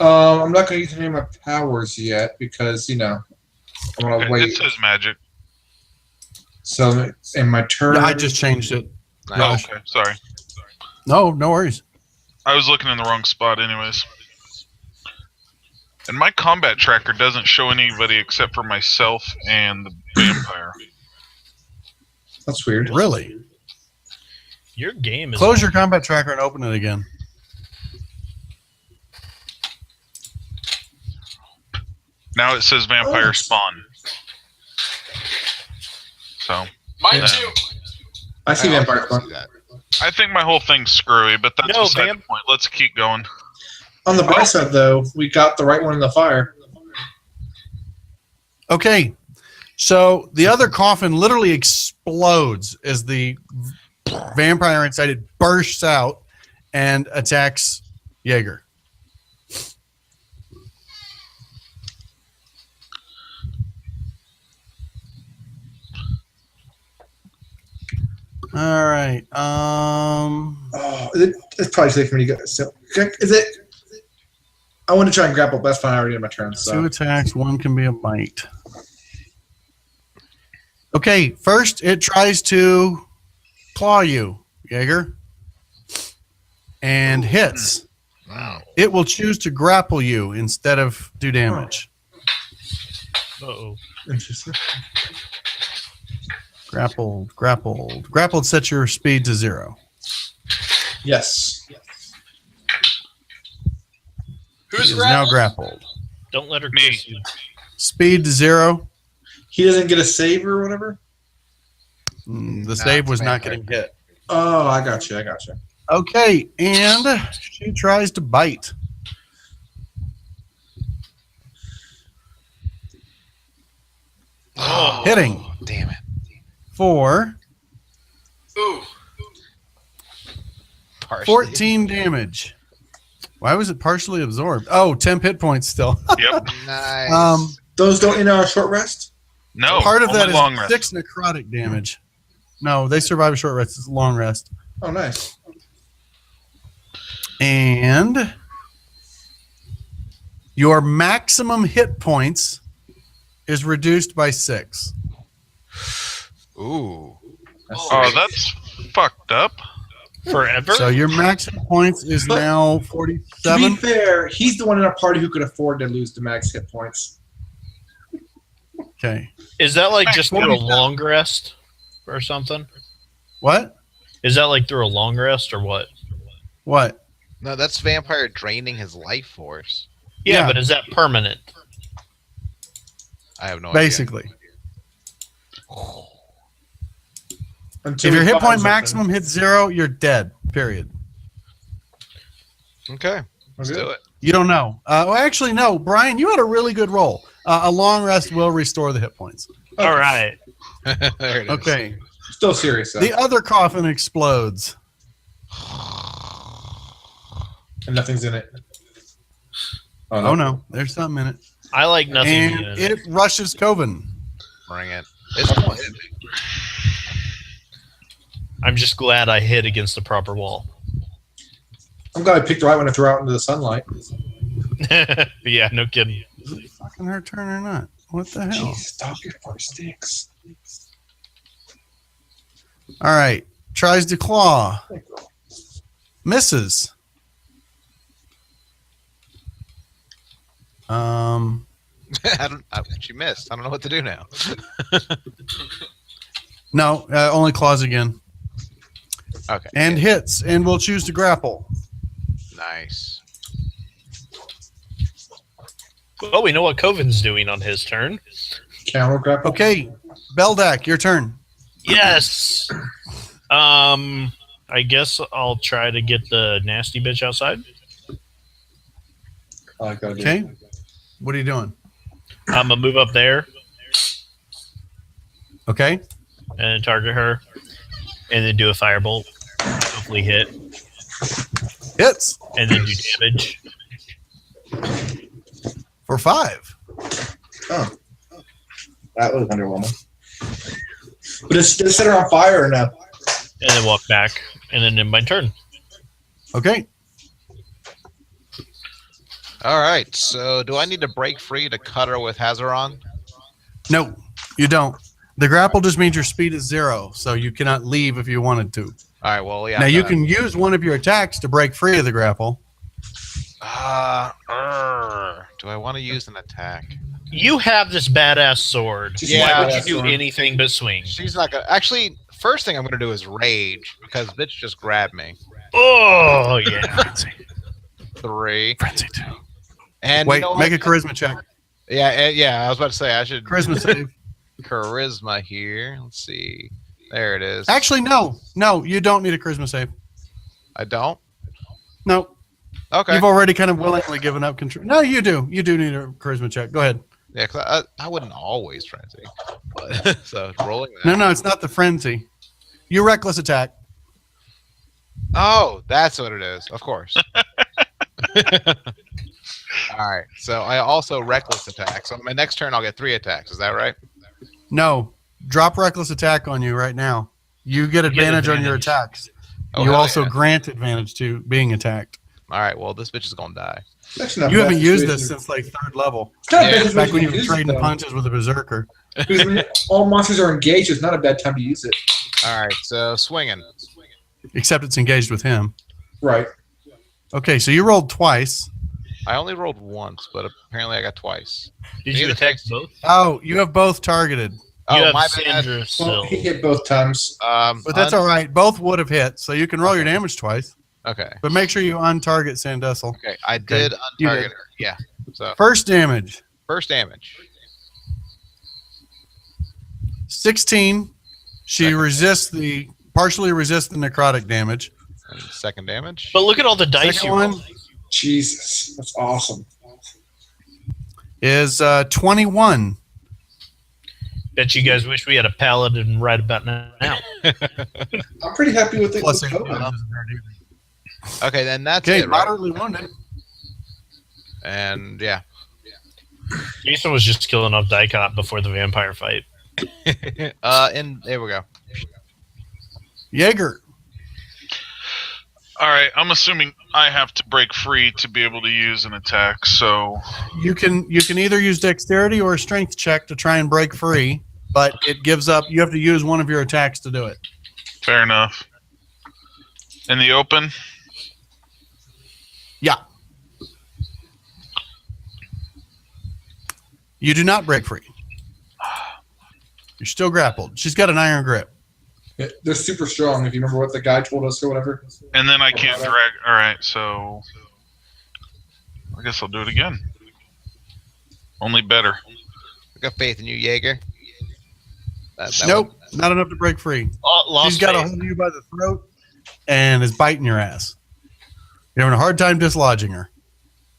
I'm not going to use any of my powers yet because, I'm going to It wait. says magic. So, in my turn. Yeah, I just changed it. Oh, Nice. okay. Sorry. No worries. I was looking in the wrong spot anyways. And my combat tracker doesn't show anybody except for myself and the vampire. That's weird. Really? Your game is Close your combat tracker and open it again. Now it says vampire spawn. So Mine Yeah. too. I see I vampire also spawn. see that. I think my whole thing's screwy, but that's No, beside the point. Let's keep going. On the bright side, though, we got the right one in the fire. Okay. So the other coffin literally explodes as the vampire inside it bursts out and attacks Jaeger. All right. Oh, it's probably safe for me to go. So, is it? I want to try and grapple, but that's fine. I already did my turn. Two So, attacks, one can be a bite. Okay, first it tries to claw you, Jaeger, and hits. Wow. It will choose to grapple you instead of do damage. Uh-oh. interesting. Grappled. Grappled sets your speed to 0. Yes. Who's He is now grappled? grappled. Don't let her Me. kiss you. Speed to 0. He doesn't get a save or whatever? The save was not getting hit. Oh, I got you. Okay, and she tries to bite. Oh, Hitting. Damn it. For Ooh. 14 damage. Why was it partially absorbed? Oh, 10 hit points still. Yep. Nice. Those don't end on a short rest? No. Part of that only long is rest. 6 necrotic damage. No, they survive a short rest. It's a long rest. Oh, nice. And your maximum hit points is reduced by 6. Ooh. Oh, that's fucked up. Forever? So your maximum points is now To be 47. fair, he's the one in our party who could afford to lose the max hit points. Okay. Is that like just through a long rest or something? What? Is that like through a long rest or what? What? No, that's vampire draining his life force. Yeah, Yeah. but is that permanent? I have no Basically. Until If your we hit find point something. maximum hits 0, you're dead. Period. idea. Okay. Let's do it. You don't know. Well, actually, no. Brian, you had a really good roll. A long rest will restore the hit points. All right. There it is. Okay. Still serious, though. The other coffin explodes. And nothing's in it. Oh, no. There's something in it. I like nothing. And in it. it rushes Coven. Bring it. It's fun. I'm just glad I hit against the proper wall. I'm glad I picked the right one to throw out into the sunlight. Yeah, no kidding. Is it fucking her turn or not? What the hell? Jesus, dog, your four sticks. All right. Tries to claw. Misses. She missed. I don't know what to do now. No, only claws again. Okay. And hits, and will choose to grapple. Nice. Well, we know what Coven's doing on his turn. Counter grapple. Okay, Beldak, your turn. Yes. I guess I'll try to get the nasty bitch outside. I like that idea. Okay. What are you doing? I'm gonna move up there Okay. and target her, and then do a firebolt. Hopefully hit, Hits and then do damage. for 5. Oh. That was underwhelming. But it's set her on fire or no? And then walk back, and then in my turn. Okay. All right. So, do I need to break free to cut her with Hazaron? No, you don't. The grapple just means your speed is 0, so you cannot leave if you wanted to. All right. Well, yeah. Now, you can use one of your attacks to break free of the grapple. Do I want to use an attack? You have this badass sword. Just Yeah, Why badass would you do sword. anything but swing? She's not gonna. Actually, first thing I'm gonna do is rage because bitch just grabbed me. Oh yeah. 3. Frenzy 2. And Wait, you know make a what? charisma check. Yeah. I was about to say I should Charisma save. charisma here. Let's see. There it is. Actually, no. No, you don't need a charisma save. I don't. No. Okay. You've already kind of willingly given up control. No, you do. You do need a charisma check. Go ahead. Yeah, 'cause I wouldn't always frenzy, but so rolling that. No, it's not the frenzy. You reckless attack. Oh, that's what it is. Of course. All right. So I also reckless attack. So my next turn I'll get 3 attacks. Is that right? No. Drop reckless attack on you right now. You get advantage on your advantage. attacks. Oh, You hell also yeah. grant advantage to being attacked. All right. Well, this bitch is gonna die. It's actually not You a bad haven't used situation. this since like 3rd level. It's not a Yeah. bad Back situation when you to were use it, trading though. punches with a berserker. Because when all monsters are engaged, it's not a bad time to use it. All right. So swinging. Except it's engaged with him. Right. Okay, so you rolled twice. I only rolled once, but apparently I got twice. Did you Neither attack takes- both? Oh, you have both targeted. You Oh, have my Sandra Well, still. he hit both times. bad. But that's all right. Both would have hit, so you can roll your damage twice. Okay. But make sure you untarget Sandessel. Okay. I did You untarget did. her. Yeah. So First damage. first damage. 16. She partially resists the necrotic damage. And second damage. But look at all the dice Second you one rolled. Jesus, that's awesome. is 21. Bet you guys wish we had a paladin right about now. I'm pretty happy with it. Plus, with COVID. Okay, then that's Okay, it, right? moderately wounded. And yeah. Jason was just killing off Dicot before the vampire fight. And there we go. Jaeger. All right, I'm assuming I have to break free to be able to use an attack. So You can either use dexterity or a strength check to try and break free, but it gives up. You have to use one of your attacks to do it. fair enough. In the open, Yeah. You do not break free. You're still grappled. She's got an iron grip. Yeah, they're super strong. If you remember what the guy told us or whatever. and then I can't drag. All right, so I guess I'll do it again. Only better. I got faith in you, Jaeger. That Nope, not enough to break free. Lost She's got a faith. hold of you by the throat and is biting your ass. You're having a hard time dislodging her.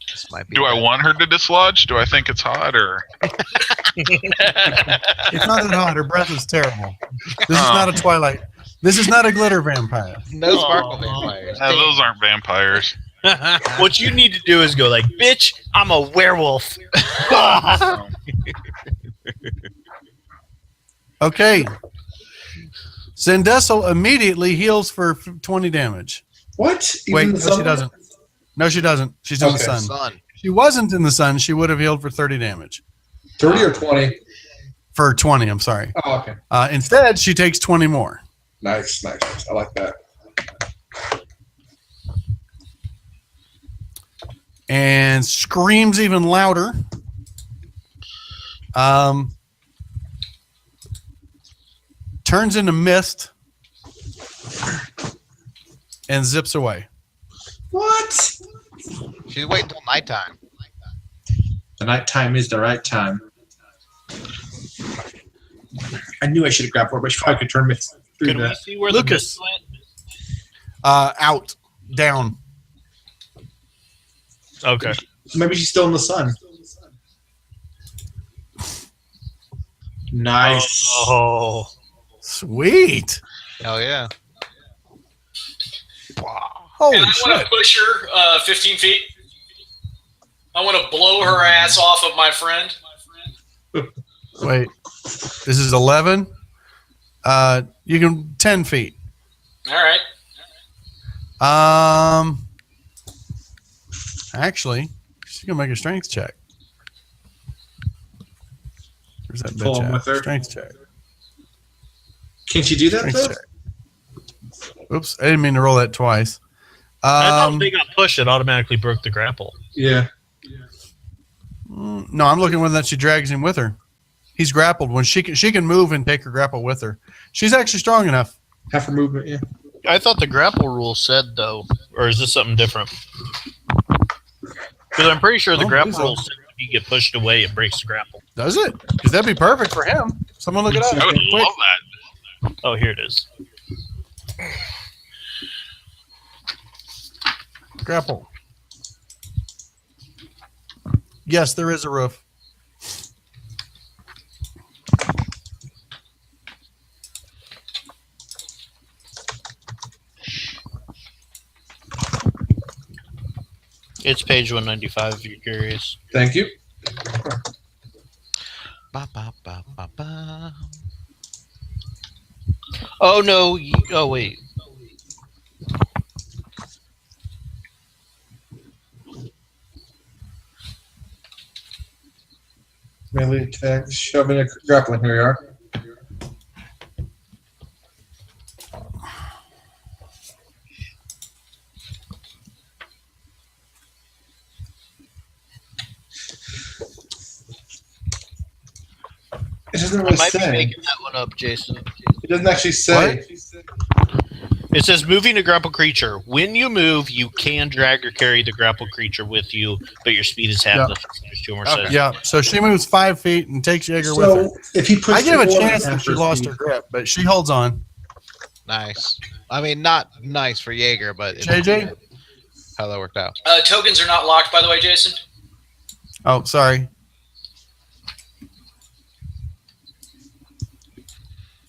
This might be Do I bad. want her to dislodge? Do I think it's hot or? It's not that hot. Her breath is terrible. This is not a Twilight. This is not a glitter vampire. No sparkle Aw. vampires. Those aren't vampires. What you need to do is go like, bitch, I'm a werewolf. Okay. Sindessel immediately heals for 20 damage. What? Wait, Even no, the sun? she doesn't. No, she doesn't. She's in the Okay. sun. Son. If she wasn't in the sun, she would have healed for 30 damage. 30 or 20? For 20, I'm sorry. Oh, okay. Instead, she takes 20 more. Nice. I like that. And screams even louder. Turns into mist and zips away. What? She's waiting until nighttime. The night time is the right time. I knew I should have grabbed her, but she probably could turn me through Can we that. see where Lucas. the mist went? Out. Down. Okay. Maybe she's still in the sun. Nice. Oh. Sweet. Hell yeah. Holy And I want shit. to push her 15 feet. I want to blow her ass off of my friend. Wait. This is 11. You can 10 feet. All right. Actually, she's gonna make a strength check. Where's that Pull bitch him at? with her. Strength check. Can she do that, Strength though? check. Oops, I didn't mean to roll that twice. I thought if they got pushed, it automatically broke the grapple. Yeah. No, I'm looking whether that she drags him with her. He's grappled. When she can move and take her grapple with her. She's actually strong enough. Half her movement, yeah. I thought the grapple rule said, though, or is this something different? Because I'm pretty sure the Oh, grapple so. rule said if you get pushed away, it breaks the grapple. Does it? Because that'd be perfect for him. Someone look it up. I would Quick. love that. Oh, here it is. Grapple. Yes, there is a roof. It's page 195 if you're curious. Thank you. Ba, ba, ba, ba, ba. Oh, no. Oh, wait. Melee attack, shoving a grappling. Here we are. It doesn't I really might be say. making that one up, Jason. It doesn't actually say. It says moving a grapple creature. When you move, you can drag or carry the grapple creature with you, but your speed is half Yeah. the 2 more Okay. sizes. Yeah, so she moves 5 feet and takes Jaeger with her. So if he puts I give a the chance order if she after lost speed- her grip, but she holds on. Nice. I mean, not nice for Jaeger, but it's JJ? how that worked out. Tokens are not locked, by the way, Jason. Oh, sorry.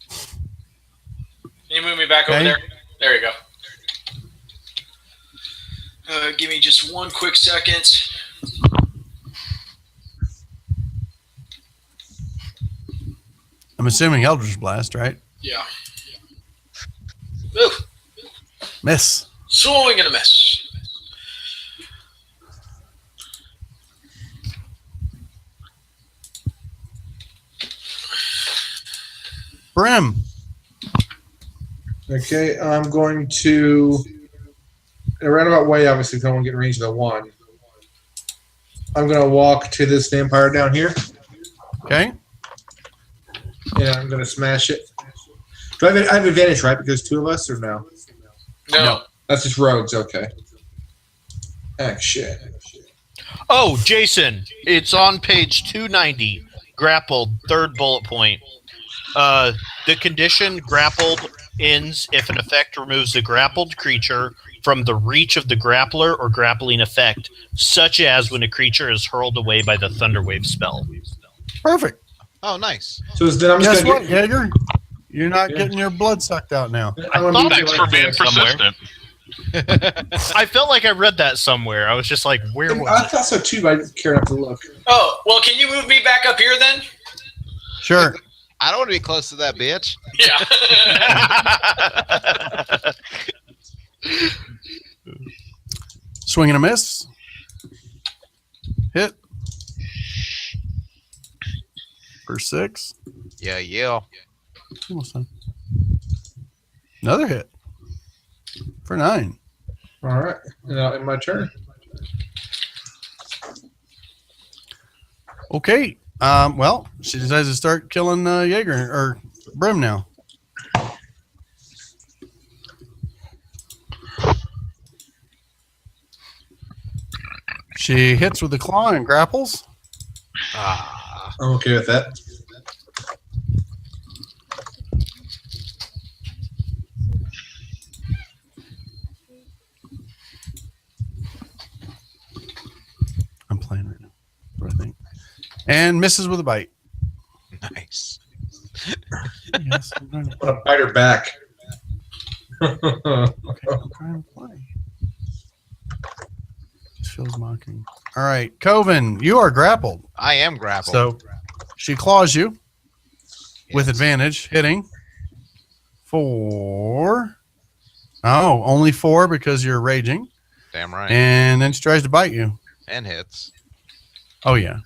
Can you move me back over Okay. there? There you go. Give me just one quick second. I'm assuming Eldritch Blast, right? Yeah. Ooh, Miss. swing and a miss. Brim. Okay, I'm going to, in a roundabout way, obviously, because I want to get in range of the 1. I'm going to walk to this vampire down here, Okay. and I'm going to smash it. Do I have advantage, right? Because 2 of us, or no? No. That's just rogues, okay. Shit. Oh, Jason, it's on page 290. Grappled, 3rd bullet point. The condition grappled ends if an effect removes the grappled creature from the reach of the grappler or grappling effect, such as when a creature is hurled away by the Thunderwave spell. Perfect. Oh, nice. So then I'm Guess just what, going Jaeger? You're not Yeah. getting your blood sucked out now. to. I thought Thanks for being persistent. I felt like I read that somewhere. I was just like, where I was it? thought so too, but I didn't care enough to look. Oh, well, can you move me back up here then? Sure. I don't want to be close to that bitch. Yeah. Swing and a miss. Hit. For 6. Yeah. Almost done. Another hit. For 9. All right, now in my turn. Okay. Well, she decides to start killing Jaeger or Brim now. She hits with the claw and grapples. Ah. I'm okay with that. I'm playing right now. What I think. And misses with a bite. Nice. Yes, I'm trying to I'm gonna bite her back. I'm trying to play. Just feels mocking. All right, Coven, you are grappled. I am grappled. So she claws you with Yes. advantage, hitting 4. Oh, only 4 because you're raging. Damn right. And then she tries to bite you. And hits. Oh, yeah.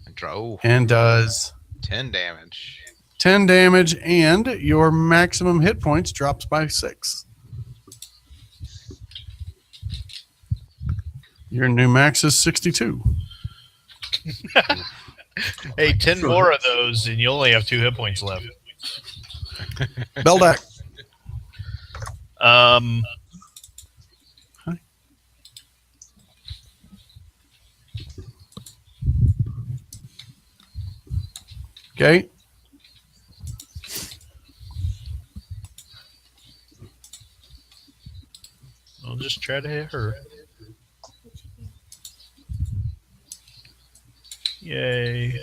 And drove And does 10 damage. 10 damage, and your maximum hit points drops by 6. Your new max is 62. Hey, 10 more of those, and you only have 2 hit points left. Beldak. Okay. I'll just try to hit her. Yay.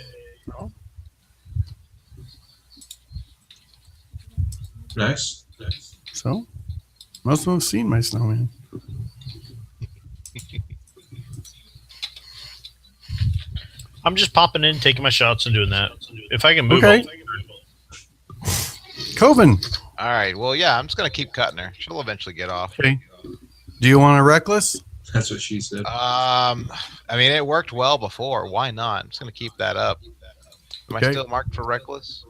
Nice. So, most of them have seen my snowman. I'm just popping in, taking my shots, and doing that. If I can move Okay. Coven. All right. Well, yeah, I'm just going to keep cutting her. She'll eventually get off. Okay. Do you want a reckless? That's what she said. I mean, it worked well before. Why not? I'm just going to keep that up. Am Okay. I still marked for reckless?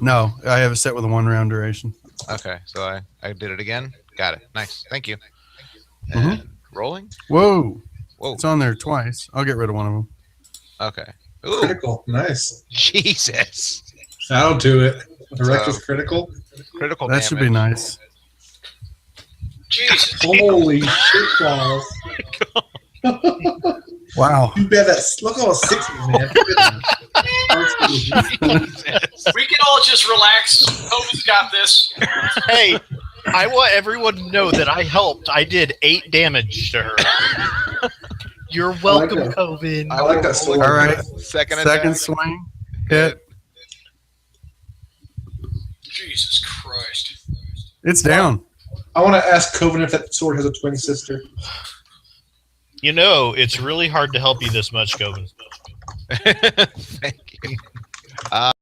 No, I have it set with a 1 round duration. Okay. So I did it again. Got it. Nice. Thank you. Mhm. And rolling? Whoa. Whoa. It's on there twice. I'll get rid of one of them. Okay. Ooh. Critical. Nice. Jesus. That'll do it. The So- reckless critical. Critical That damage. should be nice. Jesus. Holy shit balls. Wow. You bet that. Look at all 60, man. We can all just relax. Kobe's got this. Hey, I want everyone to know that I helped. I did 8 damage to her. You're welcome, that. Coven. I like that sword. All right. Second Second swing. Hit. Jesus Christ. It's down. I want to ask Coven if that sword has a twin sister. You know, it's really hard to help you this much, Coven. Thank you.